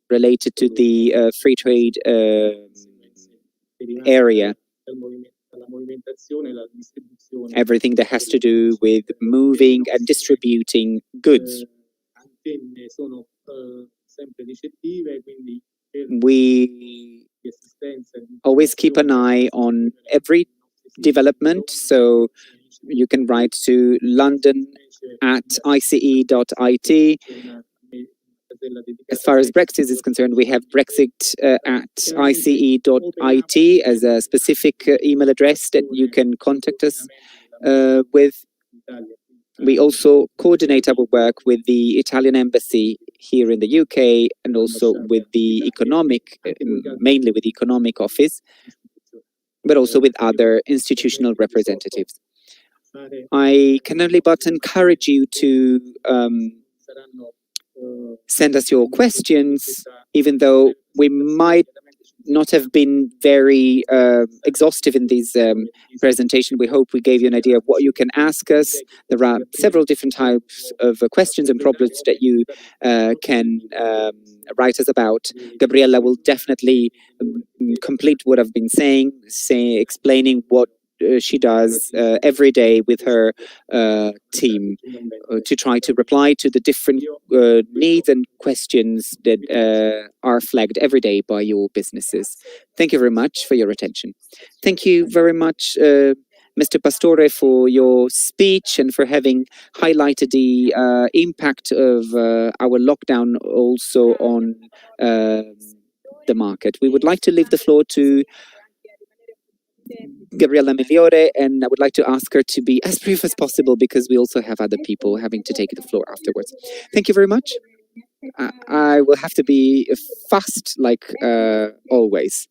S2: related to the free trade area. Everything that has to do with moving and distributing goods. We always keep an eye on every development, so you can write to london@ice.it. As far as Brexit is concerned, we have brexit@ice.it as a specific email address that you can contact us with. We also coordinate our work with the Italian embassy here in the UK and also with the economic, mainly with the economic office, but also with other institutional representatives. I can only but encourage you to send us your questions, even though we might not have been very exhaustive in this presentation. We hope we gave you an idea of what you can ask us. There are several different types of questions and problems that you can write us about. Gabriella will definitely complete what I've been saying, explaining what she does every day with her team to try to reply to the different needs and questions that are flagged every day by your businesses. Thank you very much for your attention. Thank you very much, Mr. Pastore, for your speech and for having highlighted the impact of our lockdown also on the market. We would like to leave the floor to Gabriella Migliore, and I would like to ask her to be as brief as possible because we also have other people having to take the floor afterwards. Thank you very much. I will have to be fast like always.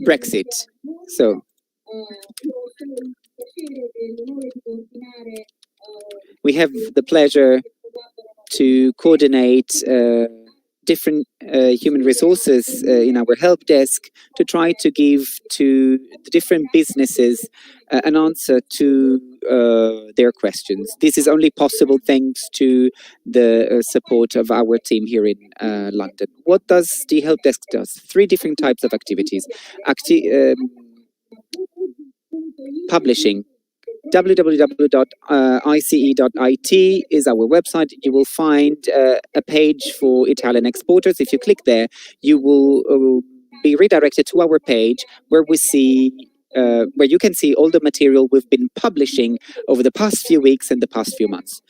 S2: Brexit. So, we have the pleasure to coordinate different human resources in our help desk to try to give to the different businesses an answer to their questions. This is only possible thanks to the support of our team here in London. What does the help desk do? 3 different types of activities. Publishing. www.ice.it is our website. You will find a page for Italian exporters. If you click there, you will be redirected to our page where we see where you can see all the material we've been publishing over the past few weeks and the past few months.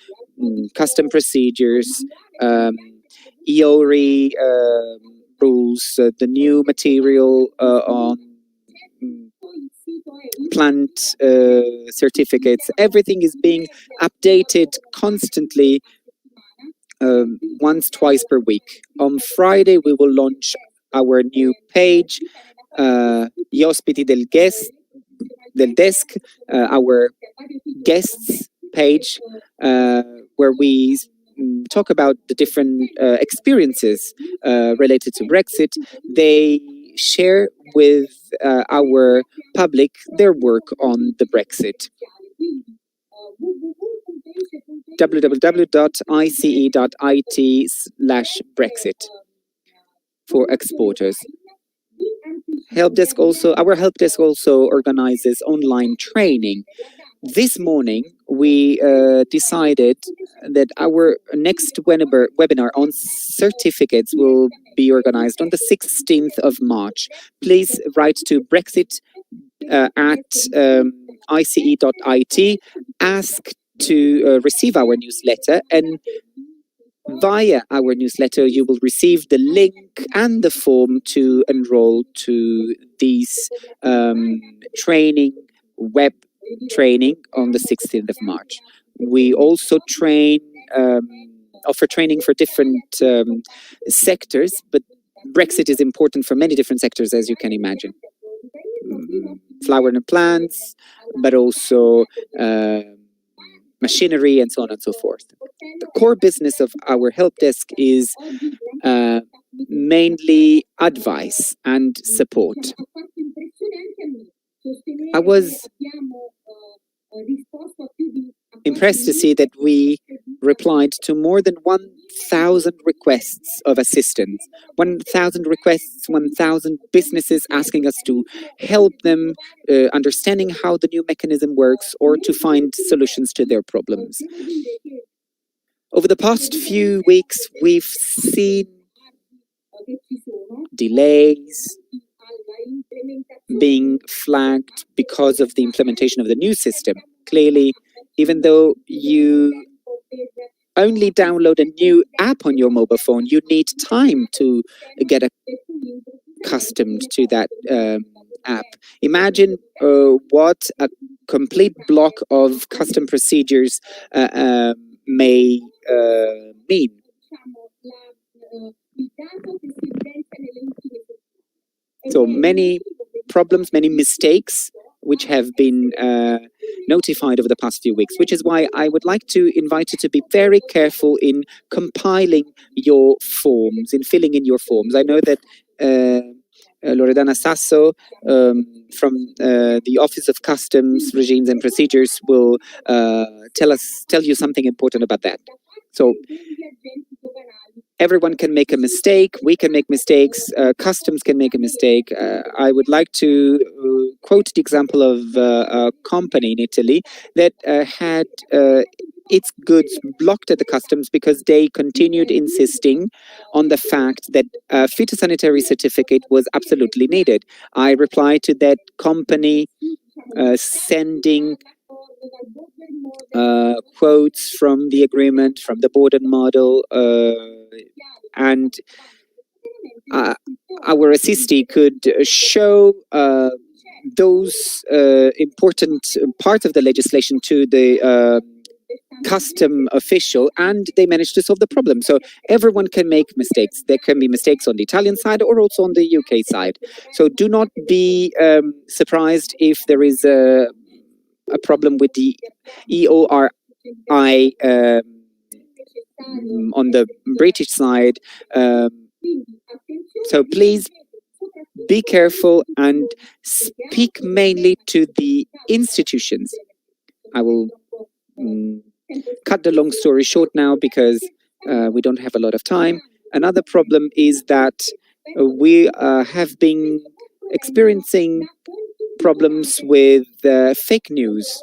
S2: Custom procedures, EORI rules, the new material on plant certificates. Everything is being updated constantly, once, twice per week. On Friday, we will launch our new page, Gli ospiti del desk, our guests page, where we talk about the different experiences related to Brexit. They share with our public their work on the Brexit. www.ice.it/Brexit for exporters. Our help desk also organizes online training. This morning, we decided that our next webinar on certificates will be organized on the 16th of March. Please write to Brexit at ice.it, ask to receive our newsletter, and via our newsletter you will receive the link and the form to enroll to these web training on the 16th of March. We also offer training for different sectors, but Brexit is important for many different sectors, as you can imagine. Flower and plants, but also machinery and so on and so forth. The core business of our help desk is mainly advice and support. I was impressed to see that we replied to more than 1,000 requests of assistance. 1,000 requests, 1,000 businesses asking us to help them understanding how the new mechanism works or to find solutions to their problems. Over the past few weeks, we've seen delays being flagged because of the implementation of the new system. Clearly, even though you only download a new app on your mobile phone, you need time to get accustomed to that app. Imagine what a complete block of custom procedures may mean. So many problems, many mistakes which have been notified over the past few weeks, which is why I would like to invite you to be very careful in compiling your forms, in filling in your forms. I know that Loredana Sasso from the Office of Customs, Regimes and Procedures will tell you something important about that. So everyone can make a mistake, we can make mistakes, customs can make a mistake. I would like to quote the example of a company in Italy that had its goods blocked at the customs because they continued insisting on the fact that a phytosanitary certificate was absolutely needed. I replied to that company sending quotes from the agreement, from the board and model, and our assistee could show those important parts of the legislation to the custom official, and they managed to solve the problem. So everyone can make mistakes. There can be mistakes on the Italian side or also on the UK side. So do not be surprised if there is a problem with the EORI on the British side. So please be careful and speak mainly to the institutions. I will cut the long story short now because we don't have a lot of time. Another problem is that we have been experiencing problems with fake news.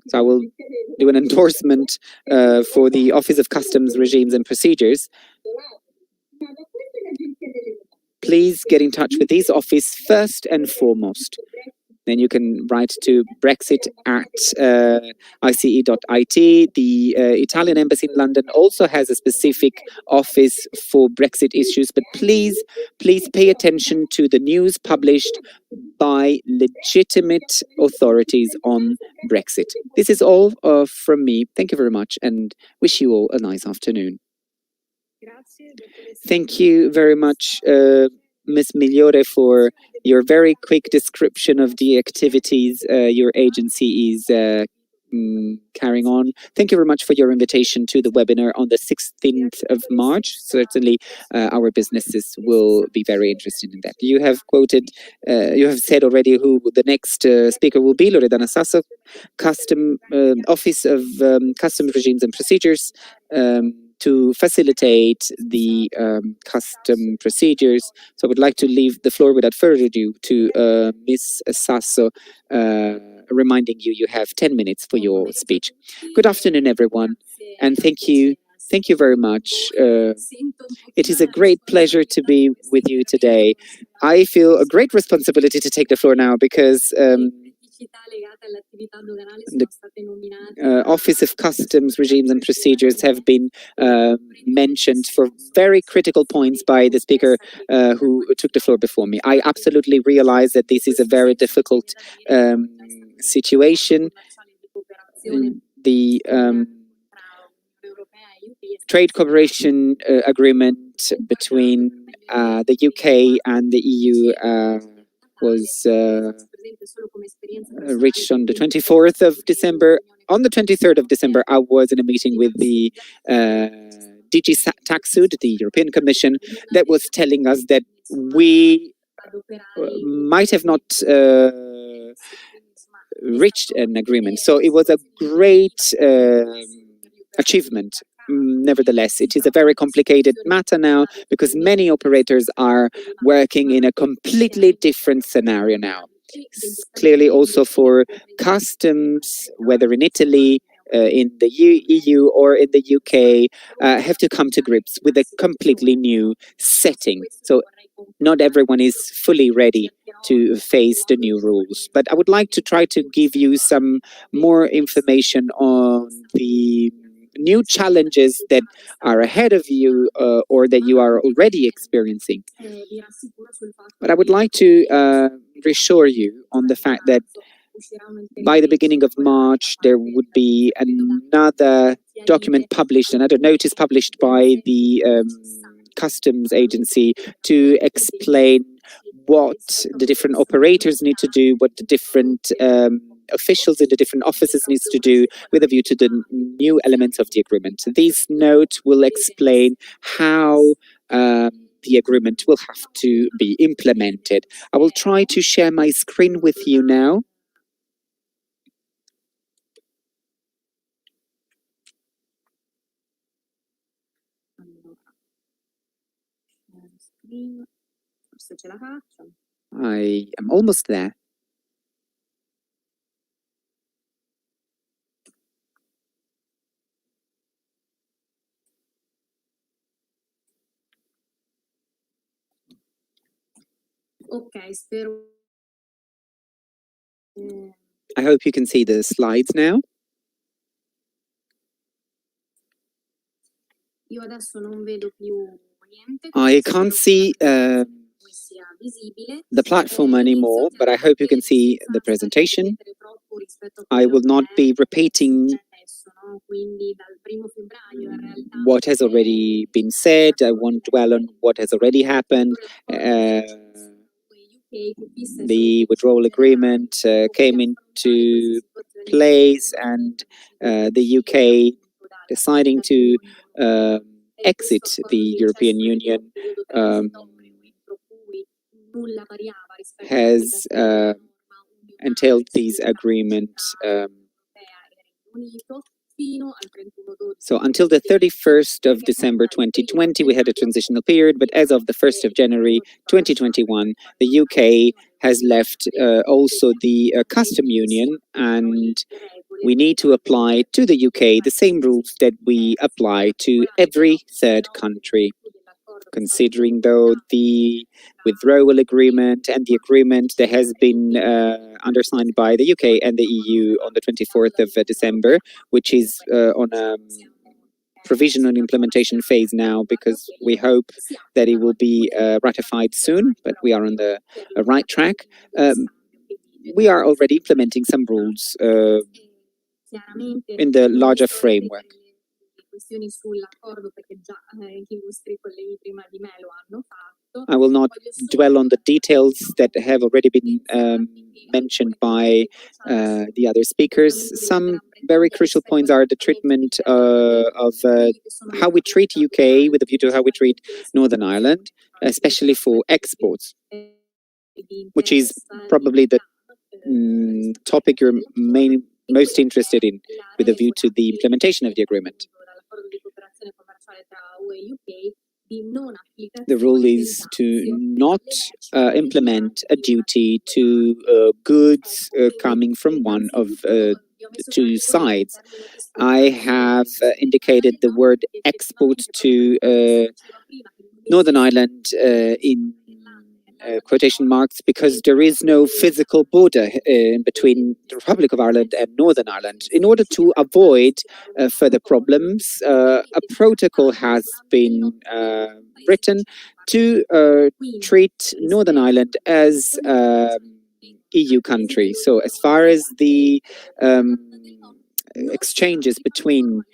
S2: So I will do an endorsement for the Office of Customs Regimes and Procedures. Please get in touch with this office first and foremost. Then you can write to Brexit at ice.it. The Italian embassy in London also has a specific office for Brexit issues, but please pay attention to the news published by legitimate authorities on Brexit. This is all from me. Thank you very much and wish you all a nice afternoon. Thank you very much, Ms. Migliore, for your very quick description of the activities your agency is carrying on. Thank you very much for your invitation to the webinar on the 16th of March. Certainly, our businesses will be very interested in that. You have quoted, you have said already who the next speaker will be, Loredana Sasso, Office of Customs Regimes and Procedures, to facilitate the custom procedures. So I would like to leave the floor without further ado to Ms. Sasso, reminding you have 10 minutes for your speech. Good afternoon, everyone, and thank you very much. It is a great pleasure to be with you today. I feel a great responsibility to take the floor now because the Office of Customs Regimes and Procedures have been mentioned for very critical points by the speaker who took the floor before me. I absolutely realize that this is a very difficult situation. The trade cooperation agreement between the UK and the EU was reached on the 24th of December. On the 23rd of December, I was in a meeting with the DG Taxud, the European Commission, that was telling us that we might have not reached an agreement. So it was a great achievement. Nevertheless, it is a very complicated matter now because many operators are working in a completely different scenario now. Clearly also for customs, whether in Italy, in the EU or in the UK, have to come to grips with a completely new setting. So not everyone is fully ready to face the new rules. But I would like to try to give you some more information on the new challenges that are ahead of you or that you are already experiencing. But I would like to reassure you on the fact that by the beginning of March, there would be another document published, another notice published by the customs agency to explain what the different operators need to do, what the different officials in the different offices needs to do with a view to the new elements of the agreement. This note will explain how the agreement will have to be implemented. I will try to share my screen with you now. I am almost there. I hope you can see the slides now. I can't see the platform anymore, but I hope you can see the presentation. I will not be repeating what has already been said. I won't dwell on what has already happened. The withdrawal agreement came into place, and the UK deciding to exit the European Union has entailed these agreements. So until the 31st of December 2020, we had a transitional period, but as of the 1st of January 2021, the UK has left also the custom union, and we need to apply to the UK the same rules that we apply to every third country. Considering, though, the withdrawal agreement and the agreement that has been undersigned by the UK and the EU on the 24th of December, which is on a provisional implementation phase now, because we hope that it will be ratified soon, but we are on the right track. We are already implementing some rules in the larger framework. I will not dwell on the details that have already been mentioned by the other speakers. Some very crucial points are the treatment of how we treat UK with a view to how we treat Northern Ireland, especially for exports, which is probably the topic you're most interested in with a view to the implementation of the agreement. The rule is to not implement a duty to goods coming from one of the two sides. I have indicated the word export to Northern Ireland in quotation marks, because there is no physical border between the Republic of Ireland and Northern Ireland. In order to avoid further problems, a protocol has been written to treat Northern Ireland as EU country. So as far as the exchanges between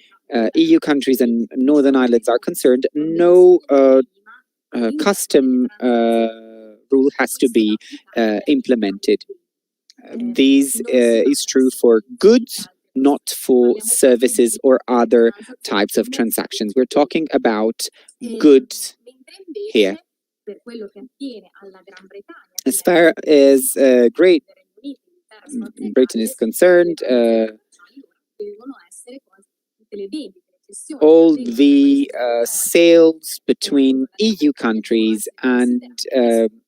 S2: EU countries and Northern Ireland are concerned, no custom rule has to be implemented. This is true for goods, not for services or other types of transactions. We're talking about goods here. As far as Great Britain is concerned, all the sales between EU countries and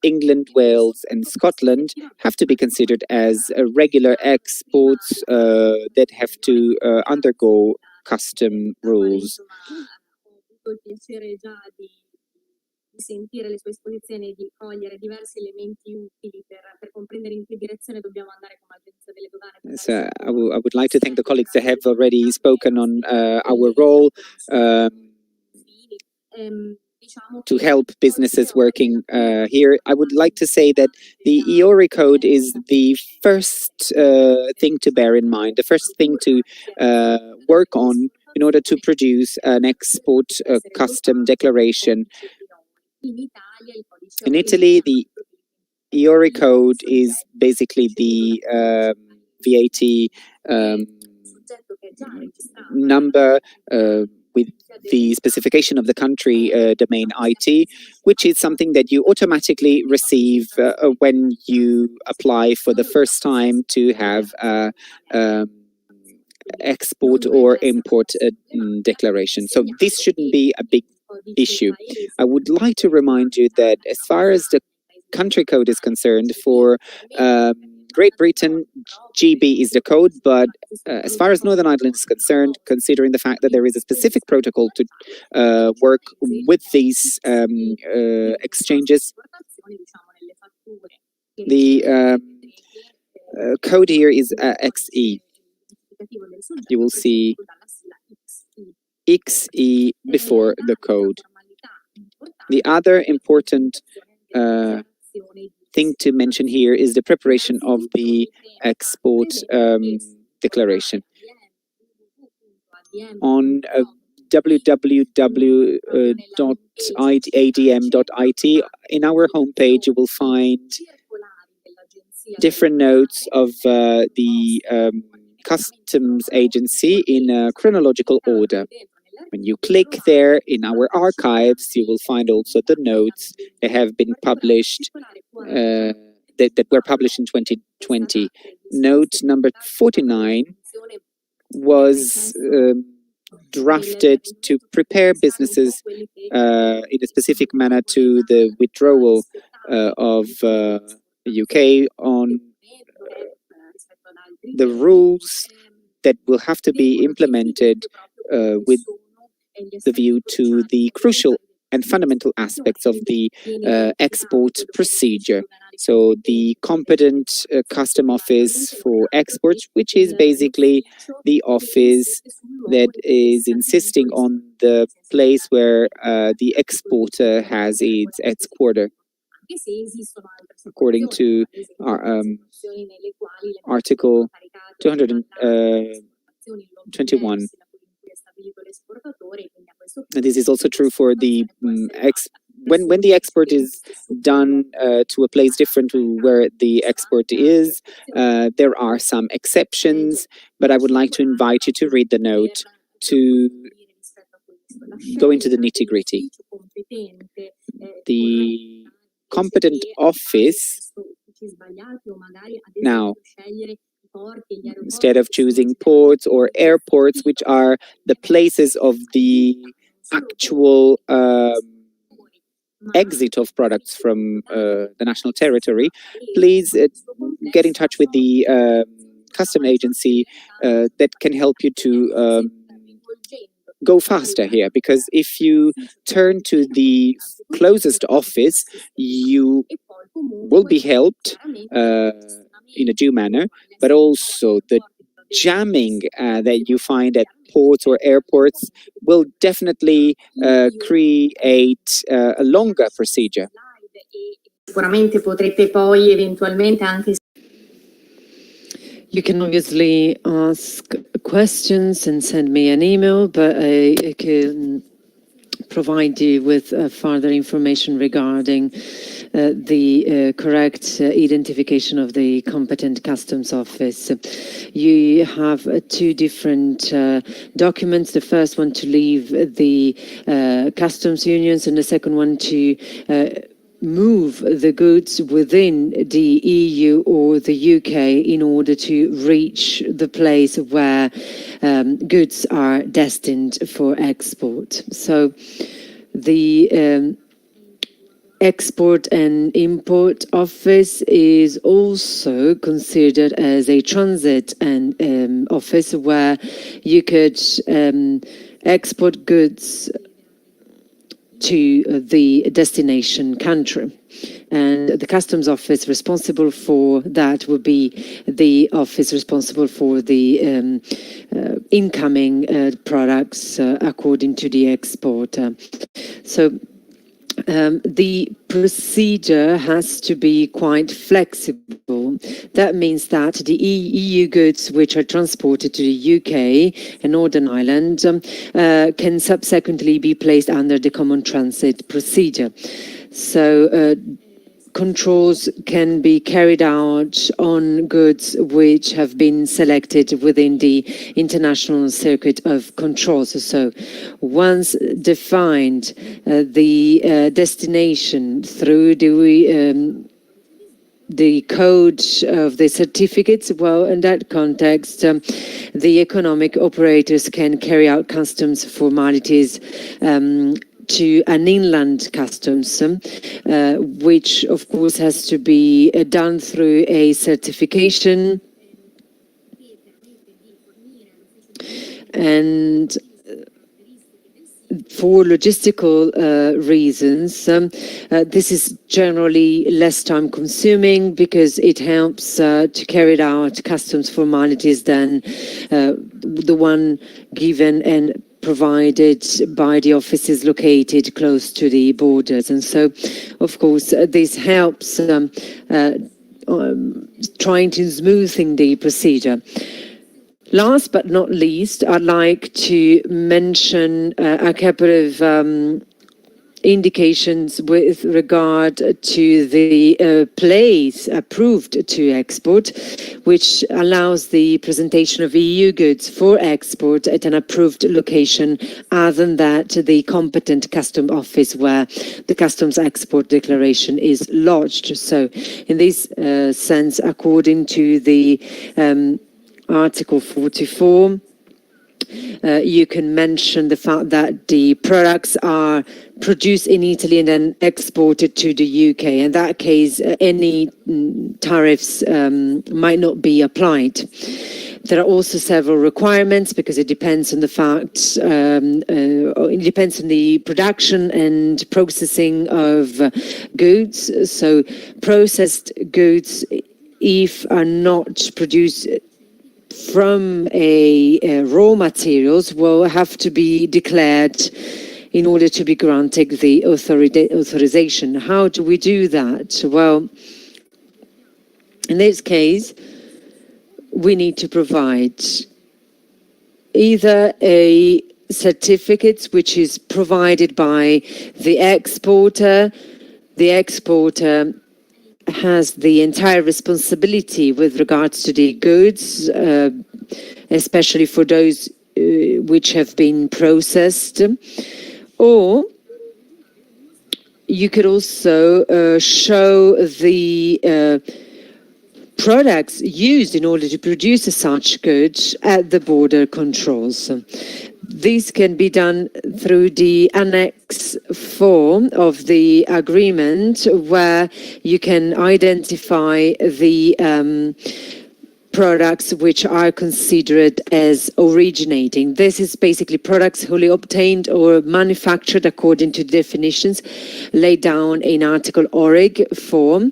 S2: England, Wales and Scotland have to be considered as regular exports that have to undergo custom rules.
S5: Sentire le sue esposizioni e di cogliere diversi elementi utili per comprendere in che direzione dobbiamo andare come agenzia delle dogane.
S2: So I would like to thank the colleagues that have already spoken on our role to help businesses working here. I would like to say that the EORI code is the first thing to bear in mind, the first thing to work on in order to produce an export custom declaration. In Italy, the EORI code is basically the VAT number with the specification of the country domain IT, which is something that you automatically receive when you apply for the first time to have export or import declaration. So this shouldn't be a big issue. I would like to remind you that as far as the country code is concerned, for Great Britain, GB is the code, but as far as Northern Ireland is concerned, considering the fact that there is a specific protocol to work with these exchanges, the code here is XE. You will see XE before the code. The other important thing to mention here is the preparation of the export declaration. On www.adm.it, in our homepage, you will find different notes of the customs agency in a chronological order. When you click there in our archives, you will find also the notes that have been published, that were published in 2020. Note number 49 was drafted to prepare businesses in a specific manner to the withdrawal of the UK on the rules that will have to be implemented with the view to the crucial and fundamental aspects of the export procedure. So the competent custom office for exports, which is basically the office that is insisting on the place where the exporter has its headquarters, according to our, Article 221. And this is also true for the when the export is done to a place different to where the export is. There are some exceptions, but I would like to invite you to read the note to go into the nitty-gritty. The competent office now, instead of choosing ports or airports, which are the places of the actual exit of products from the national territory, please get in touch with the custom agency that can help you to go faster here, because if you turn to the closest office, you will be helped in a due manner, but also the jamming that you find at ports or airports will definitely create a longer procedure.
S5: Sicuramente potrete poi eventualmente anche.
S4: You can obviously ask questions and send me an email, but I can provide you with further information regarding the correct identification of the competent customs office. You have two different documents. The first one to leave the customs unions, and the second one to move the goods within the EU or the UK in order to reach the place where goods are destined for export. So the Export and Import Office is also considered as a transit and office where you could export goods to the destination country. And the customs office responsible for that would be the office responsible for the incoming products according to the exporter. So the procedure has to be quite flexible. That means that the EU goods which are transported to the UK and Northern Ireland can subsequently be placed under the common transit procedure. So controls can be carried out on goods which have been selected within the international circuit of controls. So once defined the destination through the code of the certificates, well, in that context, the economic operators can carry out customs formalities to an inland customs, which of course has to be done through a certification. And for logistical reasons, this is generally less time consuming because it helps to carry out customs formalities than the one given and provided by the offices located close to the borders. And so, of course, this helps trying to smoothing the procedure. Last but not least, I'd like to mention a couple of indications with regard to the place approved to export, which allows the presentation of EU goods for export at an approved location other than that the competent custom office where the customs export declaration is lodged. So in this sense, according to the Article 44, you can mention the fact that the products are produced in Italy and then exported to the UK. In that case, any tariffs might not be applied. There are also several requirements because it depends on the fact, it depends on the production and processing of goods. So processed goods, if are not produced from raw materials, will have to be declared in order to be granted the authorization. How do we do that? Well, in this case, we need to provide either a certificate which is provided by the exporter. The exporter has the entire responsibility with regards to the goods, especially for those which have been processed. Or you could also show the products used in order to produce such goods at the border controls. This can be done through the Annex 4 of the agreement, where you can identify the products which are considered as originating. This is basically products wholly obtained or manufactured according to definitions laid down in Article ORIG 4,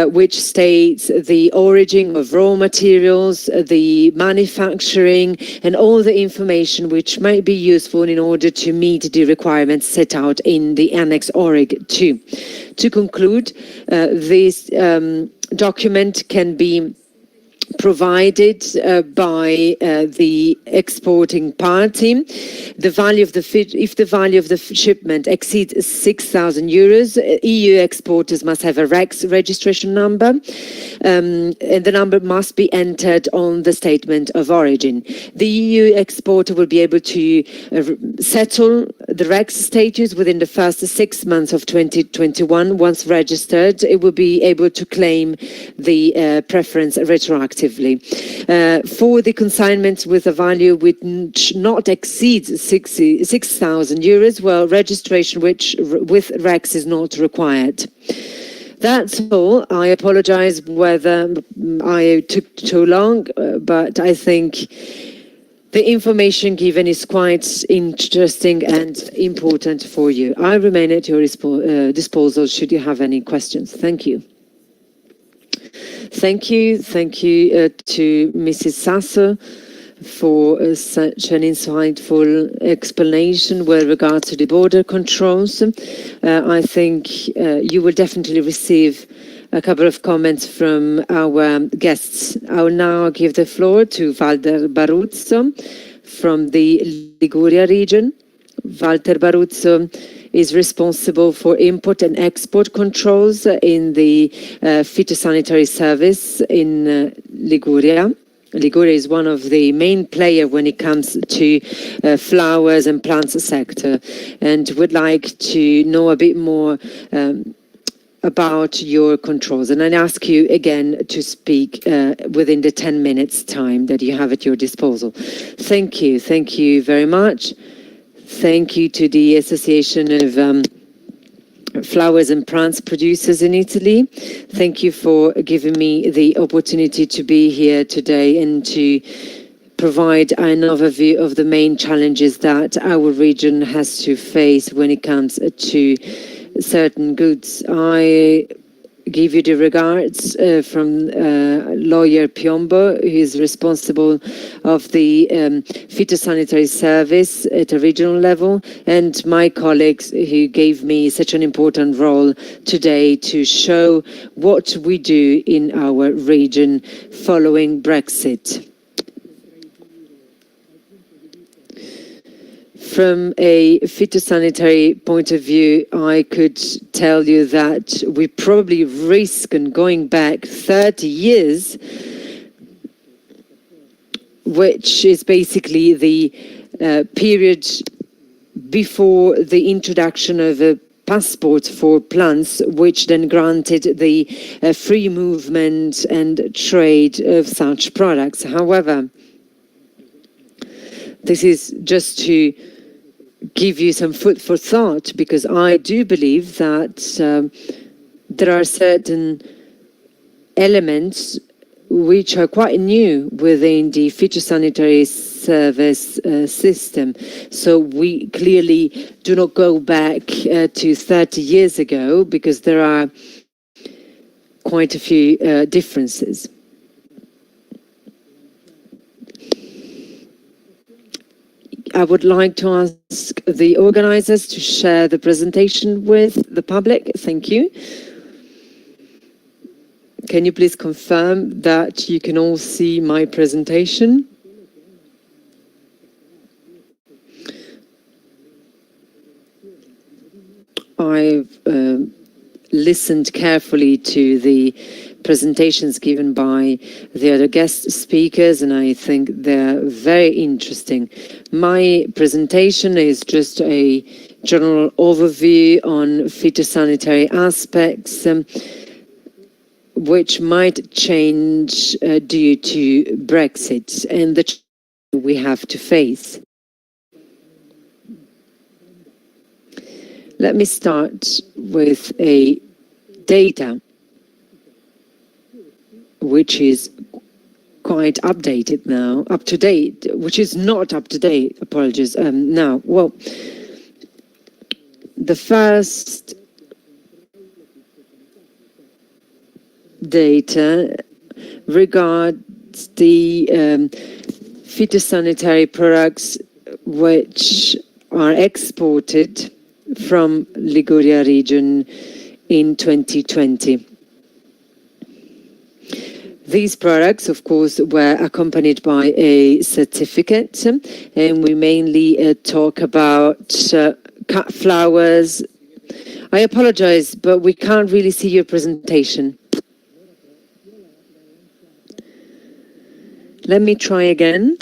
S4: which states the origin of raw materials, the manufacturing, and all the information which might be useful in order to meet the requirements set out in the Annex ORIG 2. To conclude, this document can be provided by the exporting party. The value of the if the value of the shipment exceeds 6,000 euros, EU exporters must have a REX registration number, and the number must be entered on the statement of origin. The EU exporter will be able to settle the REX status within the first 6 months of 2021. Once registered, it will be able to claim the preference retroactively. For the consignments with a value which not exceeds 6,000 euros, well, registration with REX is not required. That's all. I apologize whether I took too long, but I think the information given is quite interesting and important for you. I remain at your disposal should you have any questions. Thank you. Thank you. Thank you to Mrs. Sasso for such an insightful explanation with regard to the border controls. I think you will definitely receive a couple of comments from our guests. I will now give the floor to Walter Baruzzo from the Liguria region. Walter Baruzzo is responsible for import and export controls in the phytosanitary service in Liguria. Liguria is one of the main players when it comes to flowers and plants sector, and would like to know a bit more about your controls. And I ask you again to speak within the 10 minutes time that you have at your disposal. Thank you. Thank you very much. Thank you to the Association of Flowers and Plants Producers in Italy. Thank you for giving me the opportunity to be here today and to provide an overview of the main challenges that our region has to face when it comes to certain goods. I give you the regards from lawyer Piombo, who is responsible of the phytosanitary service at a regional level, and my colleagues who gave me such an important role today to show what we do in our region following Brexit. From a phytosanitary point of view, I could tell you that we probably risk going back 30 years, which is basically the period before the introduction of a passport for plants, which then granted the free movement and trade of such products. However, this is just to give you some food for thought, because I do believe that there are certain elements which are quite new within the phytosanitary service system. So we clearly do not go back to 30 years ago, because there are quite a few differences. I would like to ask the organizers to share the presentation with the public. Thank you. Can you please confirm that you can all see my presentation? I've listened carefully to the presentations given by the other guest speakers, and I think they're very interesting. My presentation is just a general overview on phytosanitary aspects, which might change due to Brexit and the challenges we have to face. Let me start with a data which is quite updated now, up to date, which is not up to date, apologies, now. Well, the first data regards the phytosanitary products which are exported from Liguria region in 2020. These products, of course, were accompanied by a certificate, and we mainly talk about cut flowers. I apologize, but we can't really see your presentation. Let me try again.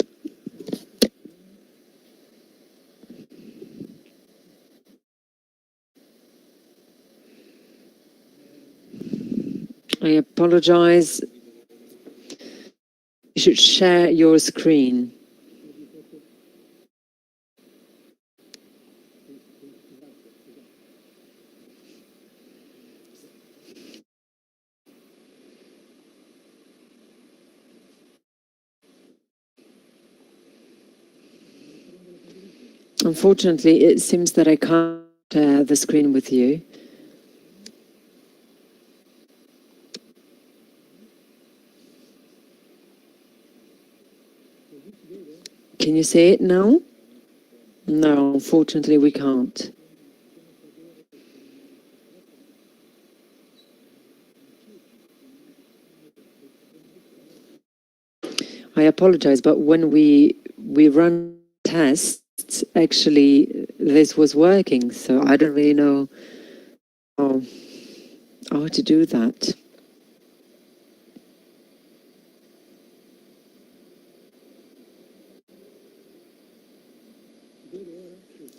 S4: I apologize. You should share your screen. Unfortunately, it seems that I can't share the screen with you. Can you see it now? No, unfortunately, we can't. I apologize, but when we run tests, actually, this was working, so I don't really know how to do that.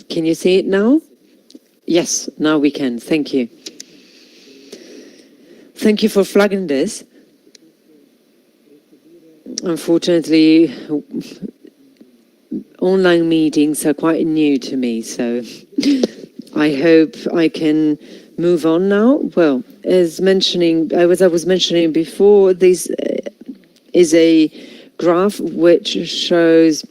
S4: Can you see it now? Yes, now we can. Thank you. Thank you for flagging this. Unfortunately, online meetings are quite new to me, so I hope I can move on now. Well, as I was mentioning before, this is a graph which shows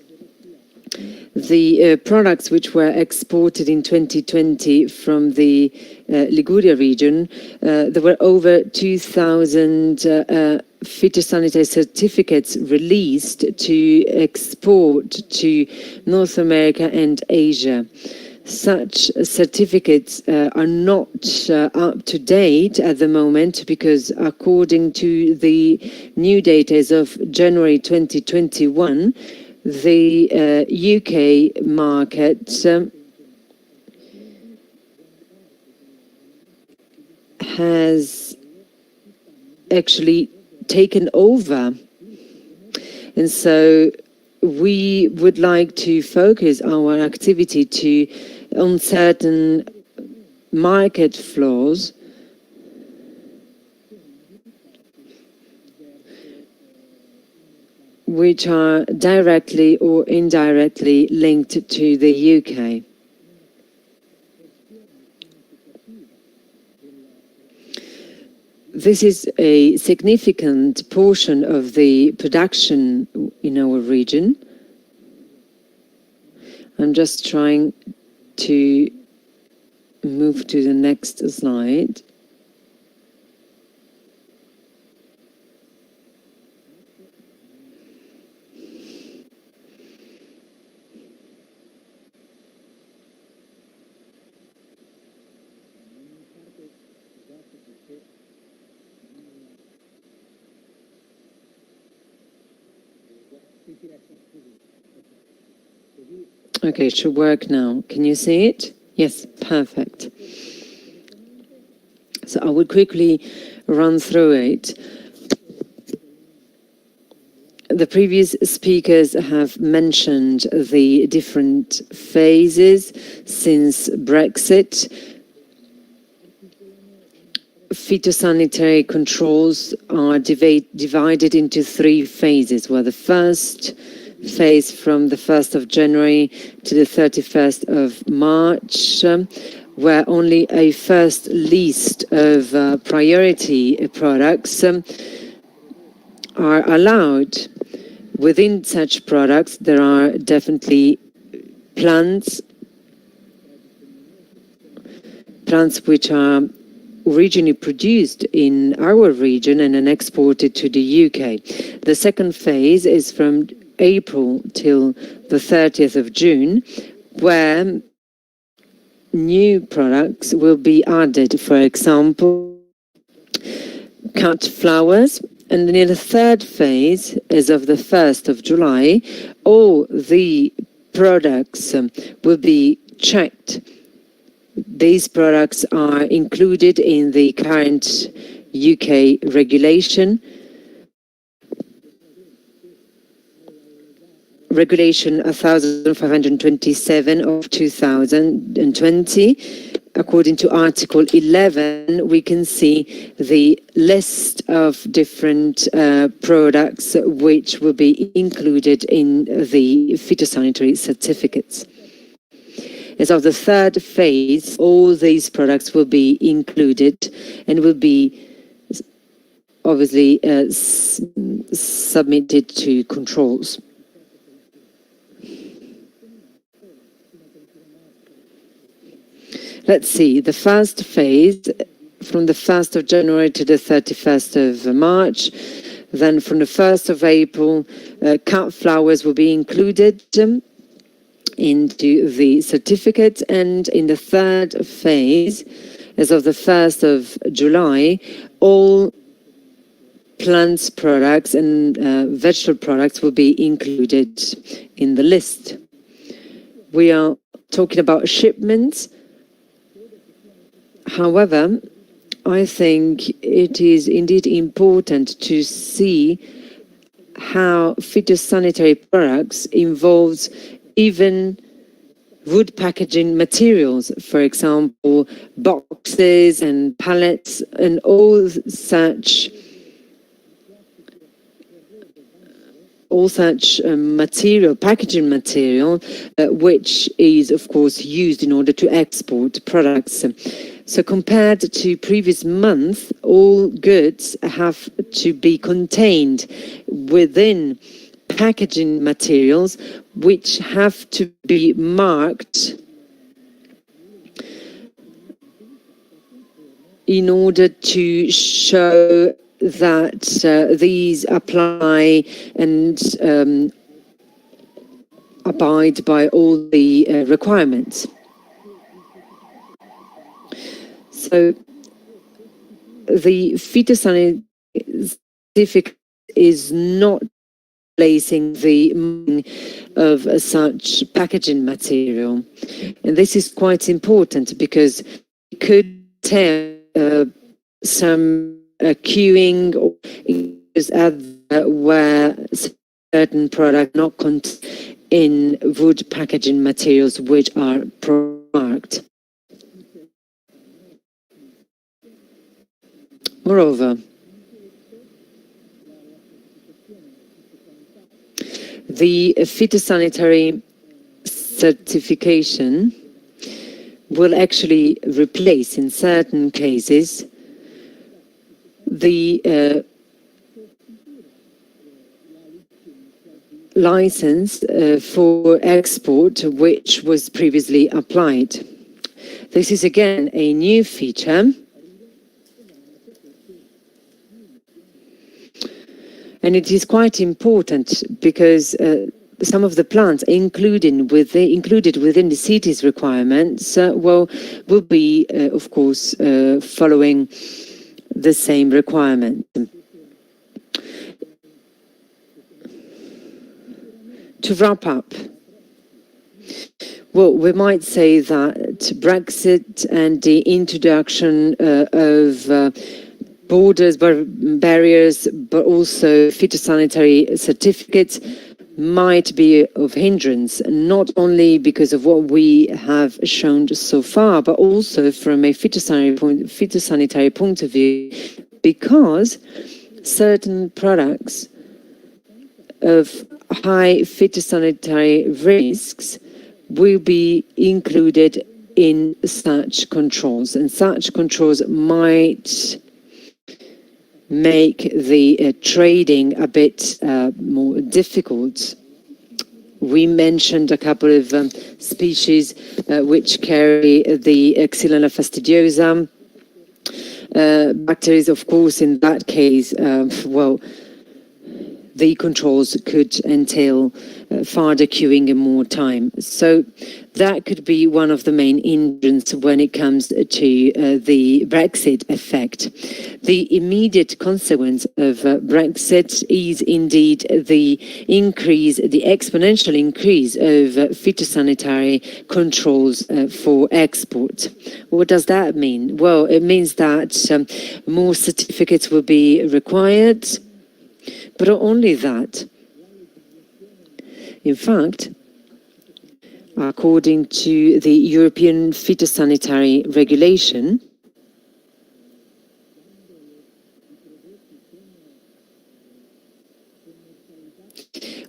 S4: the products which were exported in 2020 from the Liguria region, there were over 2,000 phytosanitary certificates released to export to North America and Asia. Such certificates are not up to date at the moment because according to the new data as of January 2021, the UK market has actually taken over. And so we would like to focus our activity on certain market flows which are directly or indirectly linked to the UK. This is a significant portion of the production in our region. I'm just trying to move to the next slide. Okay, it should work now. Can you see it? Yes, perfect. So I will quickly run through it. The previous speakers have mentioned the different phases since Brexit. Phytosanitary controls are divided into 3 phases, where the first phase from the 1st of January to the 31st of March, where only a first list of priority products are allowed. Within such products, there are definitely plants which are originally produced in our region and then exported to the UK. The second phase is from April till the 30th of June, where new products will be added, for example, cut flowers. And then in the third phase, as of the 1st of July, all the products will be checked. These products are included in the current UK regulation. Regulation 1527 of 2020. According to Article 11, we can see the list of different products which will be included in the phytosanitary certificates. As of the third phase, all these products will be included and will be obviously submitted to controls. Let's see, the first phase from the 1st of January to the 31st of March. Then from the 1st of April, cut flowers will be included into the certificate. And in the third phase, as of the 1st of July, all plants products and vegetable products will be included in the list. We are talking about shipments. However, I think it is indeed important to see how phytosanitary products involves even wood packaging materials, for example, boxes and pallets and all such material, packaging material, which is of course used in order to export products. So compared to previous month, all goods have to be contained within packaging materials which have to be marked in order to show that these apply and abide by all the requirements. So the phytosanitary certificate is not replacing the meaning of such packaging material. And this is quite important because it could tell some queuing or where certain products not contained in wood packaging materials which are marked. Moreover, the phytosanitary certification will actually replace, in certain cases, the license for export which was previously applied. This is again a new feature. And it is quite important because some of the plants included within the city's requirements will be, of course, following the same requirement. To wrap up, well, we might say that Brexit and the introduction of borders, barriers, but also phytosanitary certificates might be of hindrance, not only because of what we have shown so far, but also from a phytosanitary point of view, because certain products of high phytosanitary risks will be included in such controls, and such controls might make the trading a bit more difficult. We mentioned a couple of species which carry the Xylella fastidiosa bacteria. Of course, in that case, well, the controls could entail further queuing and more time. So that could be one of the main hindrances when it comes to the Brexit effect. The immediate consequence of Brexit is indeed the exponential increase of phytosanitary controls for export. What does that mean? Well, it means that more certificates will be required. But not only that, in fact, according to the European phytosanitary regulation,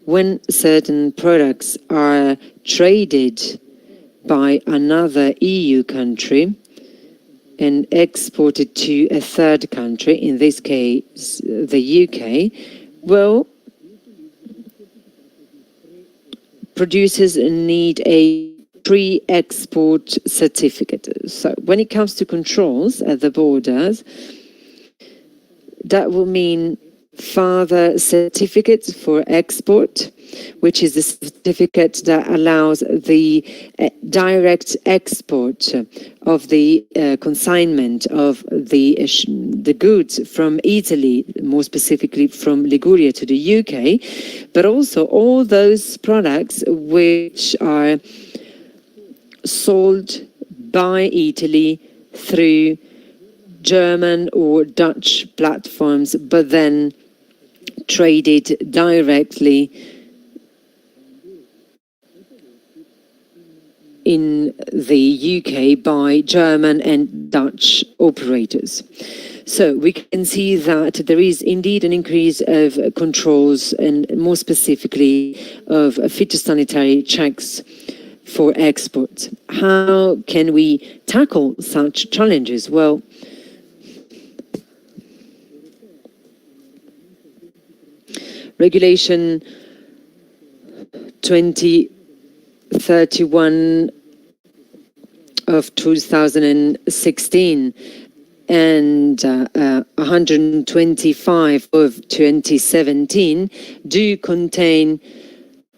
S4: when certain products are traded by another EU country and exported to a third country, in this case the UK, well, producers need a pre-export certificate. So when it comes to controls at the borders, that will mean further certificates for export, which is the certificate that allows the direct export of the consignment of the goods from Italy, more specifically from Liguria to the UK, but also all those products which are sold by Italy through German or Dutch platforms, but then traded directly in the UK by German and Dutch operators. So we can see that there is indeed an increase of controls and more specifically of phytosanitary checks for export. How can we tackle such challenges? Well, Regulation 2031 of 2016 and 125 of 2017 do contain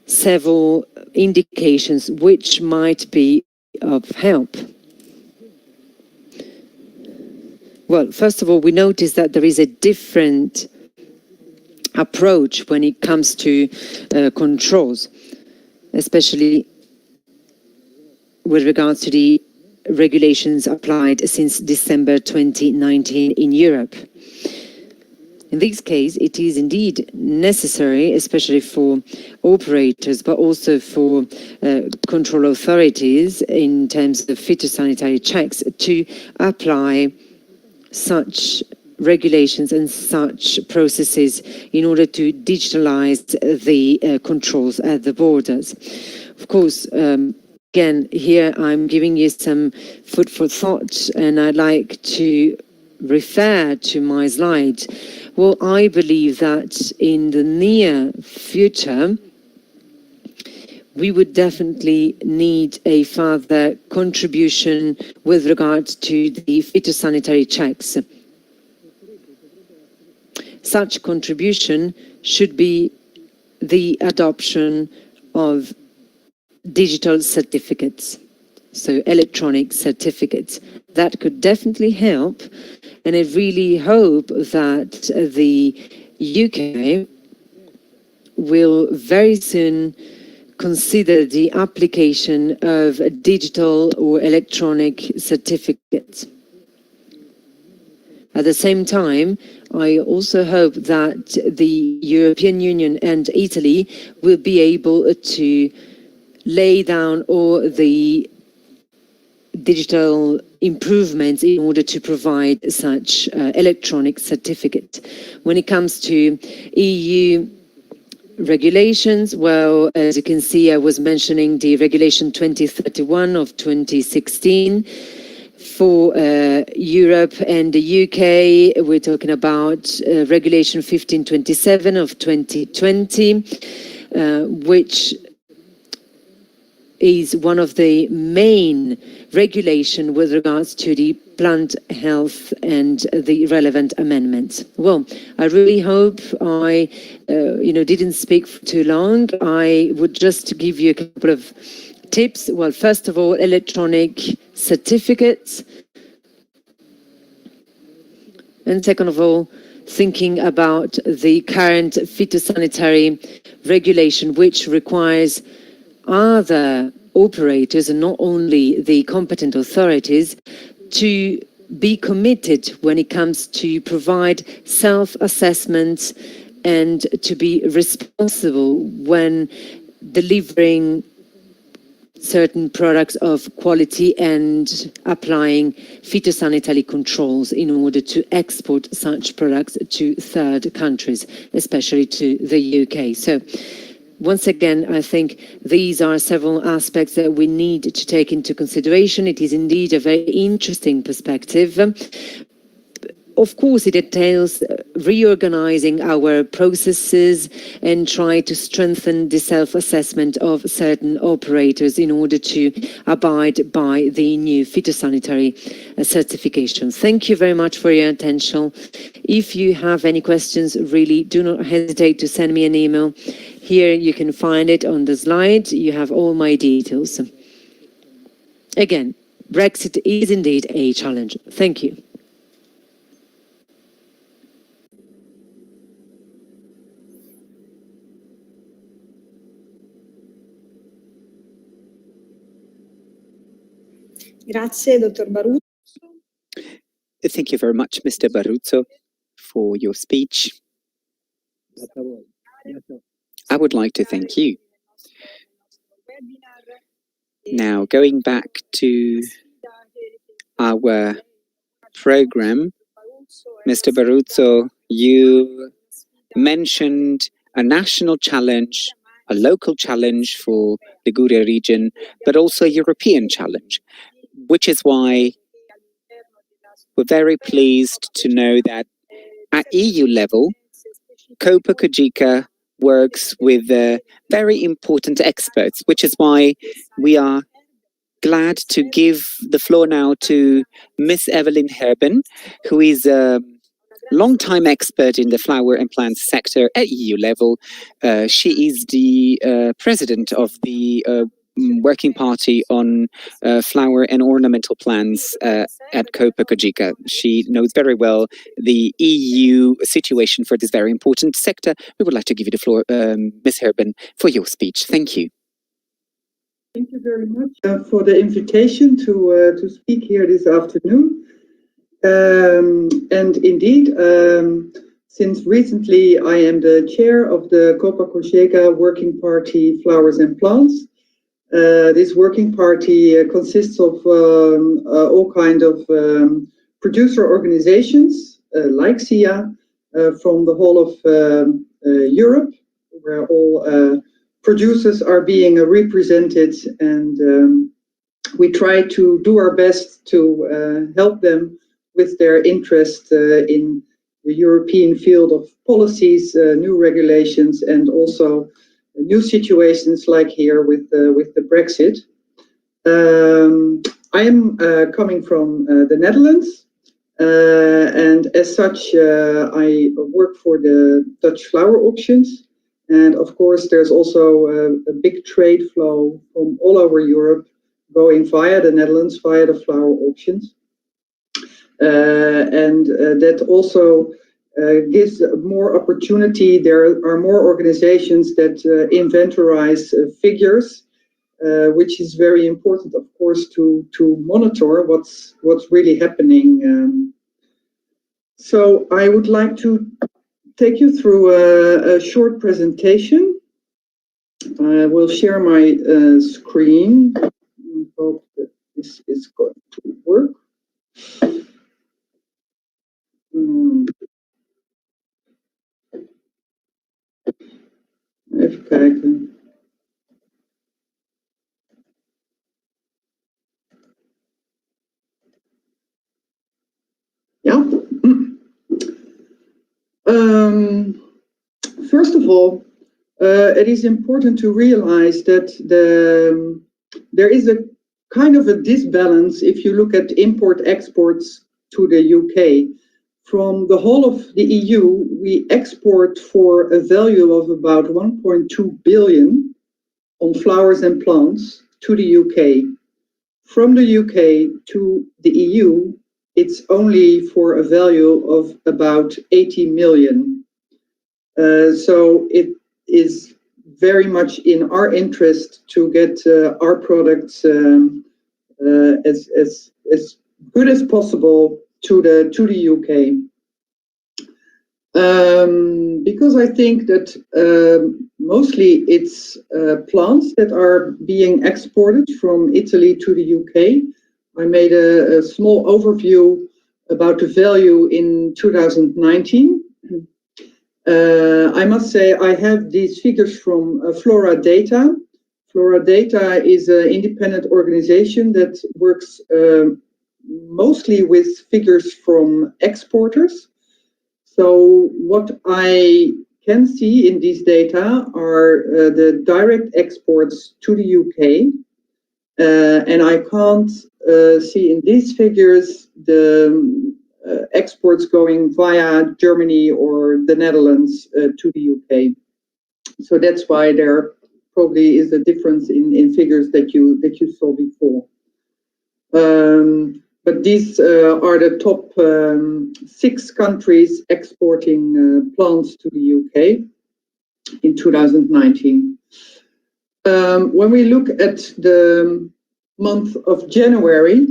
S4: several indications which might be of help. Well, first of all, we notice that there is a different approach when it comes to controls, especially with regards to the regulations applied since December 2019 in Europe. In this case, it is indeed necessary, especially for operators, but also for control authorities in terms of phytosanitary checks, to apply such regulations and such processes in order to digitalize the controls at the borders. Of course, again, here I'm giving you some food for thought, and I'd like to refer to my slide. Well, I believe that in the near future, we would definitely need a further contribution with regards to the phytosanitary checks. Such contribution should be the adoption of digital certificates, so electronic certificates. That could definitely help, and I really hope that the UK will very soon consider the application of digital or electronic certificates. At the same time, I also hope that the European Union and Italy will be able to lay down all the digital improvements in order to provide such electronic certificate. When it comes to EU regulations, well, as you can see, I was mentioning the regulation 2031 of 2016. For Europe and the UK, we're talking about regulation 1527 of 2020, which is one of the main regulation with regards to the plant health and the relevant amendments. Well, I really hope I, didn't speak for too long. I would just give you a couple of tips. Well, first of all, electronic certificates. And second of all, thinking about the current phytosanitary regulation, which requires other operators and not only the competent authorities to be committed when it comes to provide self-assessments and to be responsible when delivering certain products of quality and applying phytosanitary controls in order to export such products to third countries, especially to the UK. So once again, I think these are several aspects that we need to take into consideration. It is indeed a very interesting perspective. Of course, it entails reorganizing our processes and try to strengthen the self-assessment of certain operators in order to abide by the new phytosanitary certification. Thank you very much for your attention. If you have any questions, really do not hesitate to send me an email. Here you can find it on the slide. You have all my details. Again, Brexit is indeed a challenge. Thank you.
S1: Grazie, dottor Baruzzo.
S2: Thank you very much, Mr. Baruzzo, for your speech. I would like to thank you. Now, going back to our program, Mr. Baruzzo, you mentioned a national challenge, a local challenge for the Liguria region, but also a European challenge, which is why we're very pleased to know that at EU level, Copa Cogeca works with very important experts, which is why we are glad to give the floor now to Miss Evelyn Herben, who is a long-time expert in the flower and plant sector at EU level. She is the president of the Working Party on Flower and Ornamental Plants at Copa Cogeca. She knows very well the EU situation for this very important sector. We would like to give you the floor, Ms. Herben, for your speech. Thank you.
S6: Thank you very much for the invitation to speak here this afternoon. And indeed, since recently I am the chair of the Copa Cogeca Working Party Flowers and Plants. This working party consists of all kinds of producer organizations like SIA from the whole of Europe, where all producers are being represented, and we try to do our best to help them with their interest in the European field of policies, new regulations, and also new situations like here with the Brexit. I am coming from the Netherlands, and as such, I work for the Dutch flower auctions. And of course, there's also a big trade flow from all over Europe going via the Netherlands, via the flower auctions. And that also gives more opportunity. There are more organizations that inventorize figures, which is very important, of course, to monitor what's really happening. So I would like to take you through a short presentation. I will share my screen. I hope that this is going to work. Even kijken. Ja. First of all, it is important to realize that there is a kind of a disbalance if you look at import-exports to the UK. From the whole of the EU, we export for a value of about 1.2 billion on flowers and plants to the UK. From the UK to the EU, it's only for a value of about 80 million. So it is very much in our interest to get our products as good as possible to the UK. Because I think that mostly it's plants that are being exported from Italy to the UK. I made a small overview about the value in 2019. I must say I have these figures from FLORADATA. FLORADATA is an independent organization that works mostly with figures from exporters. So what I can see in these data are the direct exports to the UK, and I can't see in these figures the exports going via Germany or the Netherlands to the UK. So that's why there probably is a difference in figures that you saw before. But these are the top 6 countries exporting plants to the UK in 2019. When we look at the month of January,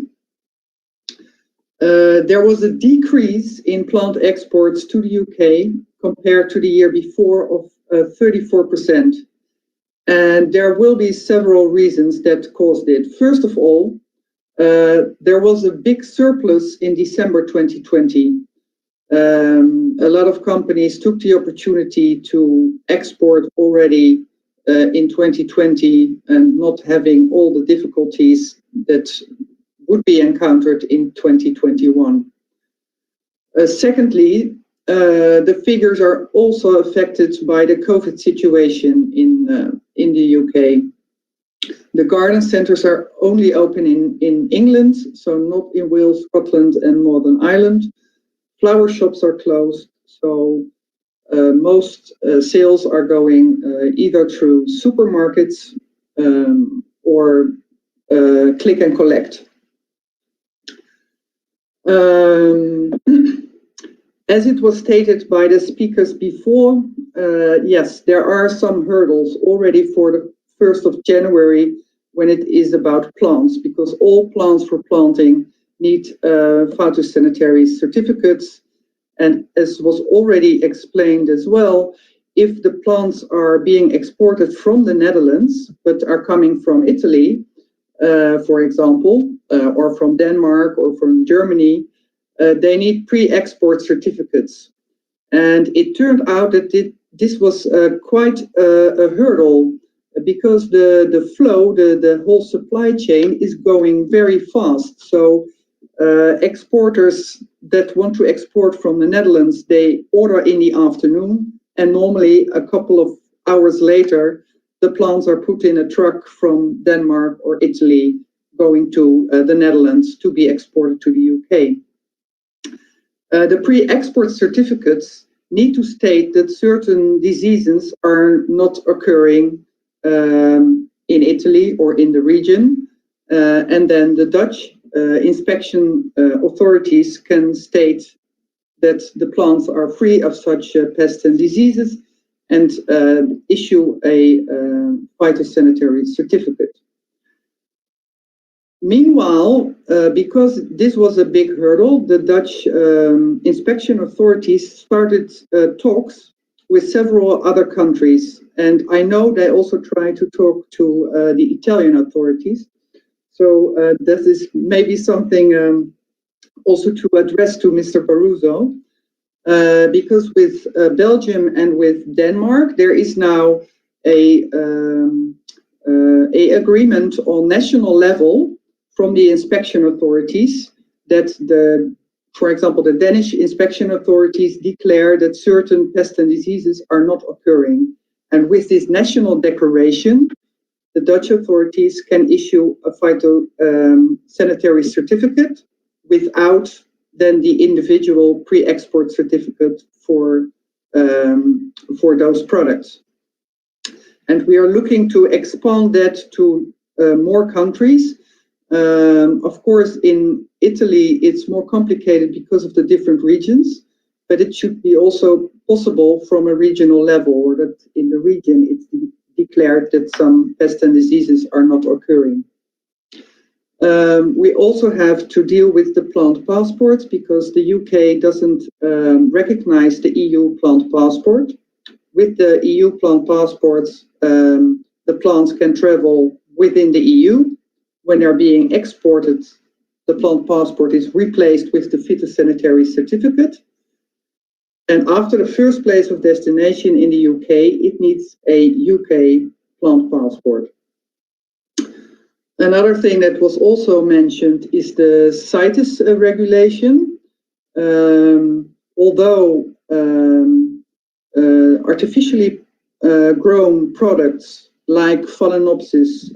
S6: there was a decrease in plant exports to the UK compared to the year before of 34%. And there will be several reasons that caused it. First of all, there was a big surplus in December 2020. A lot of companies took the opportunity to export already in 2020 and not having all the difficulties that would be encountered in 2021. Secondly, the figures are also affected by the COVID situation in the UK. The garden centres are only open in England, so not in Wales, Scotland and Northern Ireland. Flower shops are closed, so most sales are going either through supermarkets or click and collect. As it was stated by the speakers before, yes, there are some hurdles already for the 1st of January when it is about plants, because all plants for planting need phytosanitary certificates. And as was already explained as well, if the plants are being exported from the Netherlands, but are coming from Italy, for example, or from Denmark or from Germany, they need pre-export certificates. And it turned out that this was quite a hurdle, because the flow, the whole supply chain is going very fast. So exporters that want to export from the Netherlands, they order in the afternoon, and normally a couple of hours later, the plants are put in a truck from Denmark or Italy going to the Netherlands to be exported to the UK. The pre-export certificates need to state that certain diseases are not occurring in Italy or in the region, and then the Dutch inspection authorities can state that the plants are free of such pests and diseases and issue a phytosanitary certificate. Meanwhile, because this was a big hurdle, the Dutch inspection authorities started talks with several other countries. And I know they also try to talk to the Italian authorities. So this is maybe something also to address to Mr. Barroso, because with Belgium and with Denmark, there is now a agreement on national level from the inspection authorities that for example, the Danish inspection authorities declare that certain pests and diseases are not occurring. And with this national declaration, the Dutch authorities can issue a phytosanitary certificate without then the individual pre-export certificate for those products. And we are looking to expand that to more countries. Of course, in Italy, it's more complicated because of the different regions, but it should be also possible from a regional level, or that in the region it's declared that some pests and diseases are not occurring. We also have to deal with the plant passports, because the UK doesn't recognize the EU plant passport. With the EU plant passports, the plants can travel within the EU. When they're being exported, the plant passport is replaced with the phytosanitary certificate. And after the first place of destination in the UK, it needs a UK plant passport. Another thing that was also mentioned is the CITES regulation. Although artificially grown products like Phalaenopsis,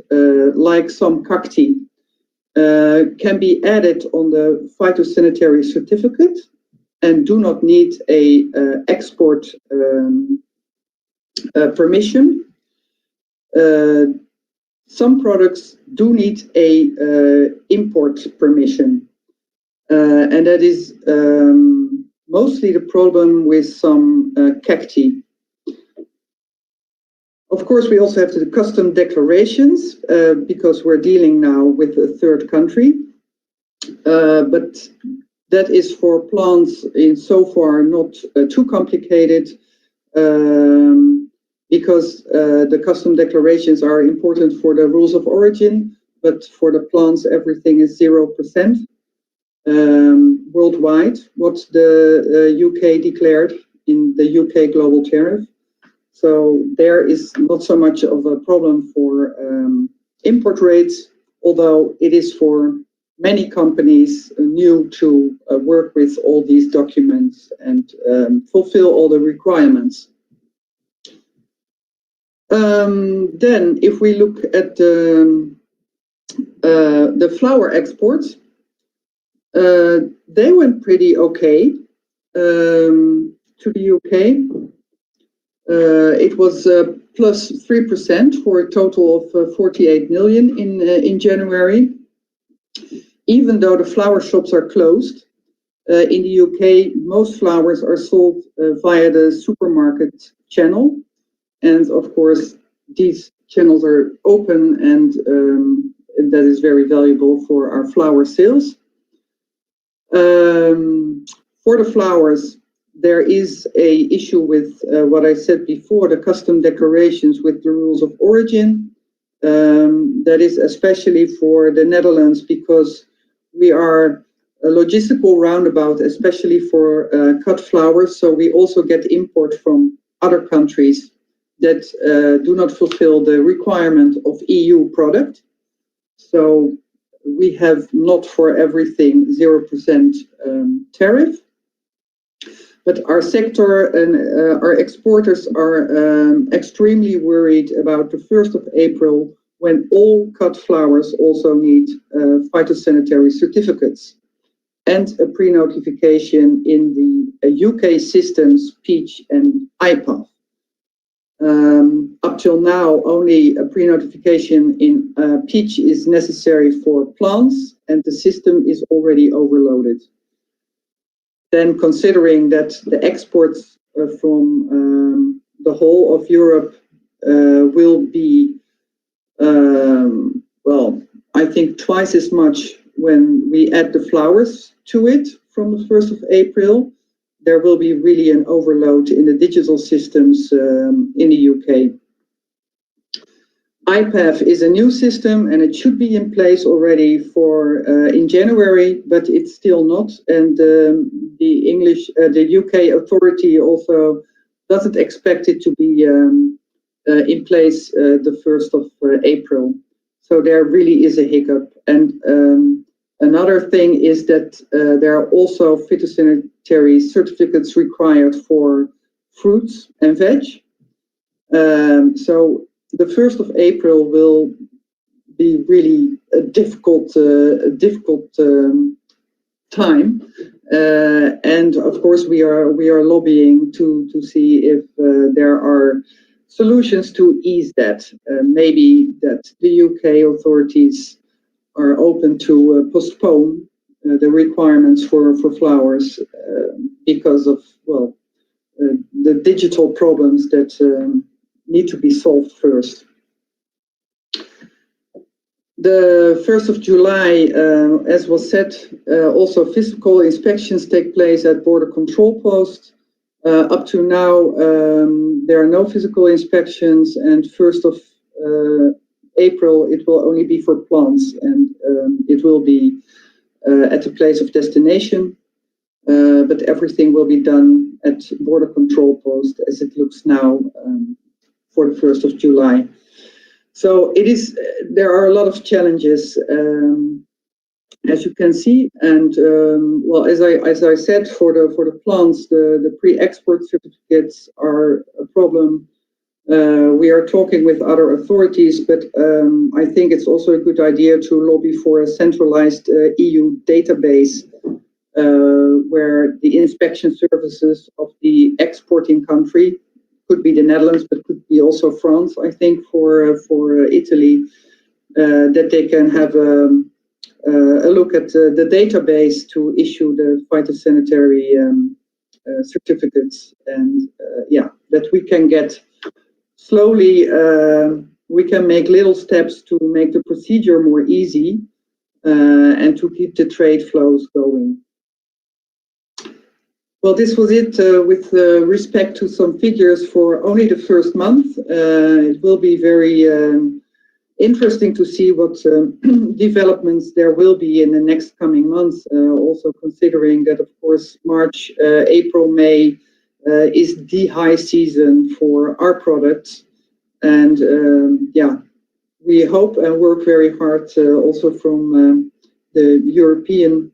S6: like some cacti, can be added on the phytosanitary certificate and do not need a export permission. Some products do need a import permission, and that is mostly the problem with some cacti. Of course, we also have the custom declarations, because we're dealing now with a third country, but that is for plants in so far not too complicated, because the custom declarations are important for the rules of origin, but for the plants, everything is 0% worldwide, what the UK declared in the UK global tariff. So there is not so much of a problem for import rates, although it is for many companies knew to work with all these documents and fulfill all the requirements. Then, if we look at the flour exports, they went pretty okay to the UK. It was plus 3% for a total of 48 million in January. Even though the flour shops are closed, in the UK, most flours are sold via the supermarket channel. And of course, these channels are open, and that is very valuable for our flour sales. For the flours, there is an issue with what I said before, the custom declarations with the rules of origin. That is especially for the Netherlands, because we are a logistical roundabout, especially for cut flours. So we also get import from other countries that do not fulfill the requirement of EU product. So we have not for everything 0% tariff. But our sector and our exporters are extremely worried about the 1st of April, when all cut flours also need phytosanitary certificates and a pre-notification in the UK systems, Peach and IPAF. Up till now, only a pre-notification in Peach is necessary for plants, and the system is already overloaded. Then, considering that the exports from the whole of Europe will be, well, I think twice as much when we add the flours to it from the 1st of April, there will be really an overload in the digital systems in the UK. IPAF is a new system, and it should be in place already for in January, but it's still not. And the UK authority also doesn't expect it to be in place the 1st of April. So there really is a hiccup. And another thing is that there are also phytosanitary certificates required for fruits and veg. So the 1st of April will be really a difficult time, and of course we are lobbying to see if there are solutions to ease that. Maybe that the UK authorities are open to postpone the requirements for flours because of, well, the digital problems that need to be solved first. The 1st of July, as was said, also physical inspections take place at border control posts. Up to now, there are no physical inspections, and 1st of April, it will only be for plants, and it will be at the place of destination. But everything will be done at border control post as it looks now for the 1st of July. So it is. There are a lot of challenges, as you can see, and well, as I said, for the plants, the pre-export certificates are a problem. We are talking with other authorities, but I think it's also a good idea to lobby for a centralized EU database where the inspection services of the exporting country, could be the Netherlands, but could be also France, I think, for Italy, that they can have a look at the database to issue the phytosanitary certificates, and yeah, that we can get slowly, we can make little steps to make the procedure more easy and to keep the trade flows going. Well, this was it with respect to some figures for only the first month. It will be very interesting to see what developments there will be in the next coming months, also considering that, of course, March, April, May is the high season for our products. And yeah, we hope and work very hard also from the European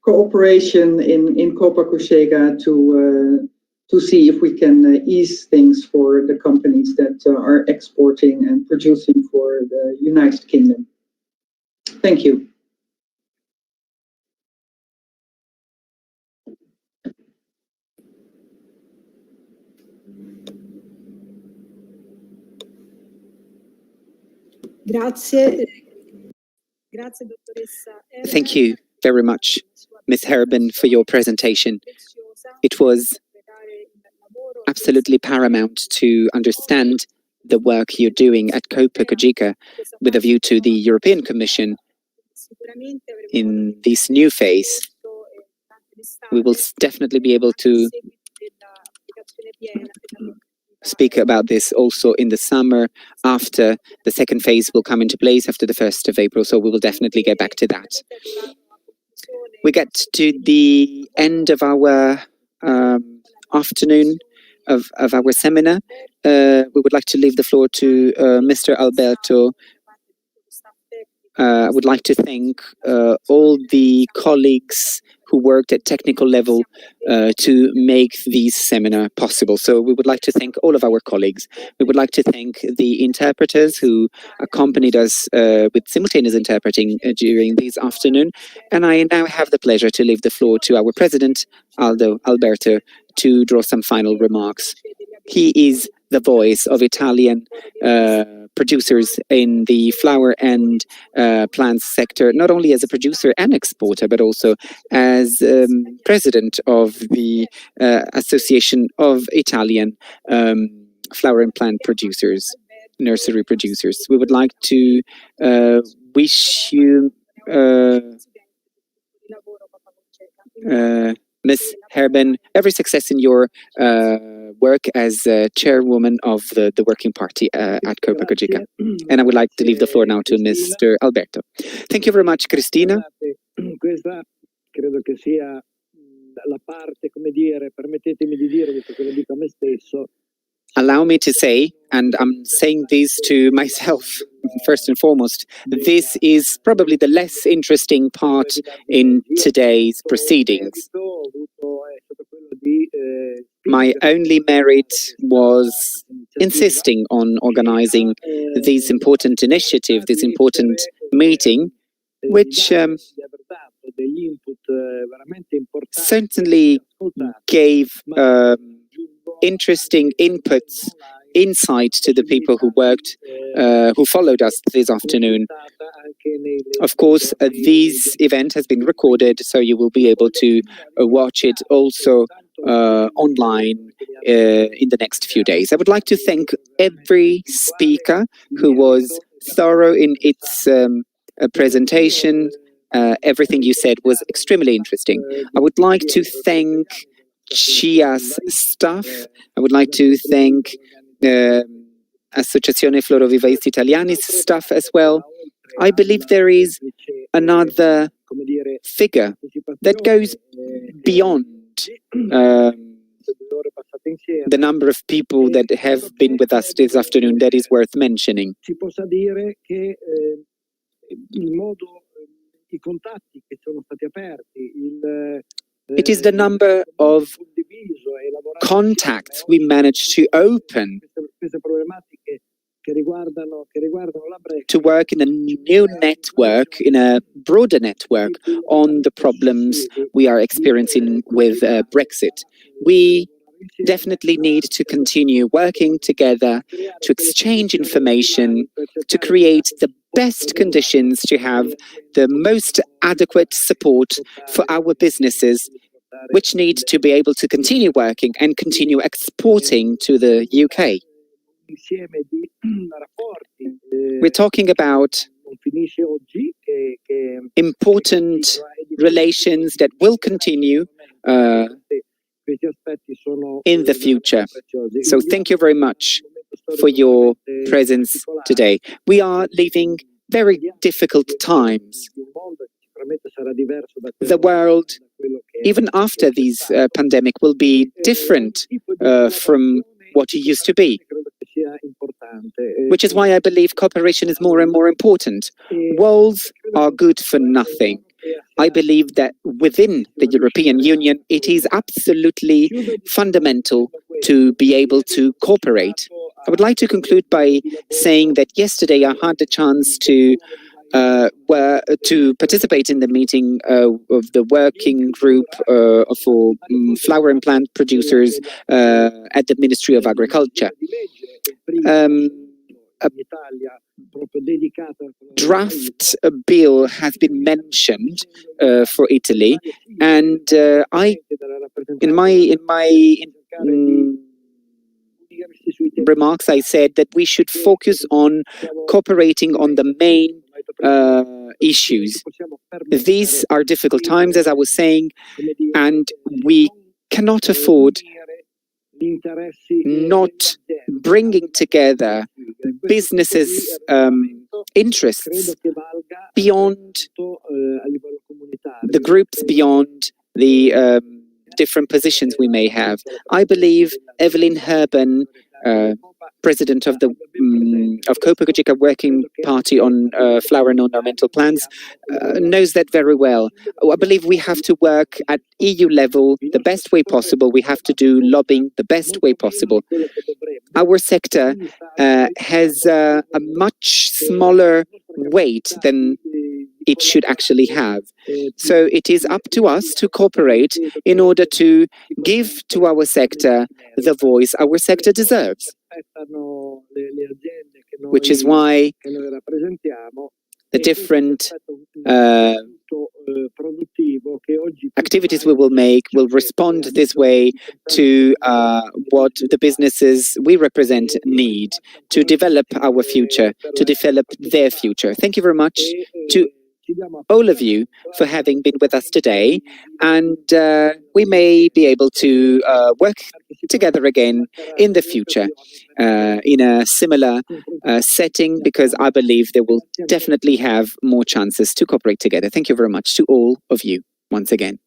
S6: cooperation in Copa Cogeca to see if we can ease things for the companies that are exporting and producing for the United Kingdom. Thank you.
S1: Grazie.
S2: Thank you very much, Ms. Herbin, for your presentation. It was absolutely paramount to understand the work you're doing at Copa Cogeca with a view to the European Commission in this new phase. We will definitely be able to speak about this also in the summer after the second phase will come into place after the 1st of April, so we will definitely get back to that. We get to the end of our afternoon of our seminar. We would like to leave the floor to Mr. Alberto. I would like to thank all the colleagues who worked at technical level to make this seminar possible. So we would like to thank all of our colleagues. We would like to thank the interpreters who accompanied us with simultaneous interpreting during this afternoon. And I now have the pleasure to leave the floor to our president, Alberto, to draw some final remarks. He is the voice of Italian producers in the flower and plants sector, not only as a producer and exporter, but also as president of the Association of Italian flower and plant producers, nursery producers. We would like to wish you, Ms. Herbin, every success in your work as chairwoman of the Working Party at Copa Cogeca. And I would like to leave the floor now to Mr. Alberto. Thank you very much, Cristina.
S7: Questa credo che sia la parte, come dire, permettetemi di dire, visto che lo dico a me stesso.
S2: Allow me to say, and I'm saying this to myself first and foremost, this is probably the less interesting part in today's proceedings. My only merit was insisting on organizing this important initiative, this important meeting, which certainly gave interesting inputs, insight to the people who worked, who followed us this afternoon. Of course, this event has been recorded, so you will be able to watch it also online in the next few days. I would like to thank every speaker who was thorough in its presentation. Everything you said was extremely interesting. I would like to thank CIA's staff. I would like to thank Associazione FLOROVIVAISMO Italiani's staff as well. I believe there is another figure that goes beyond the number of people that have been with us this afternoon that is worth mentioning. It is the number of contacts we managed to open to work in a new network, in a broader network on the problems we are experiencing with Brexit. We definitely need to continue working together to exchange information, to create the best conditions to have the most adequate support for our businesses, which need to be able to continue working and continue exporting to the UK. We're talking about important relations that will continue in the future. So thank you very much for your presence today. We are living very difficult times. The world, even after this pandemic, will be different from what it used to be. which is why I believe cooperation is more and more important. Walls are good for nothing. I believe that within the European Union, it is absolutely fundamental to be able to cooperate. I would like to conclude by saying that yesterday I had the chance to participate in the meeting of the working group for flower and plant producers at the Ministry of Agriculture. A draft bill has been mentioned for Italy, and in my remarks, I said that we should focus on cooperating on the main issues. These are difficult times, as I was saying, and we cannot afford not bringing together businesses' interests beyond the groups, beyond the different positions we may have. I believe Evelyn Herben, president of the of Copa Cogeca Working Party on Flower and Ornamental Plants, knows that very well. I believe we have to work at EU level the best way possible. We have to do lobbying the best way possible. Our sector has a much smaller weight than it should actually have. So it is up to us to cooperate in order to give to our sector the voice our sector deserves. Which is why the different activities we will make will respond this way to what the businesses we represent need to develop our future, to develop their future. Thank you very much to all of you for having been with us today, and we may be able to work together again in the future in a similar setting, because I believe they will definitely have more chances to cooperate together. Thank you very much to all of you once again.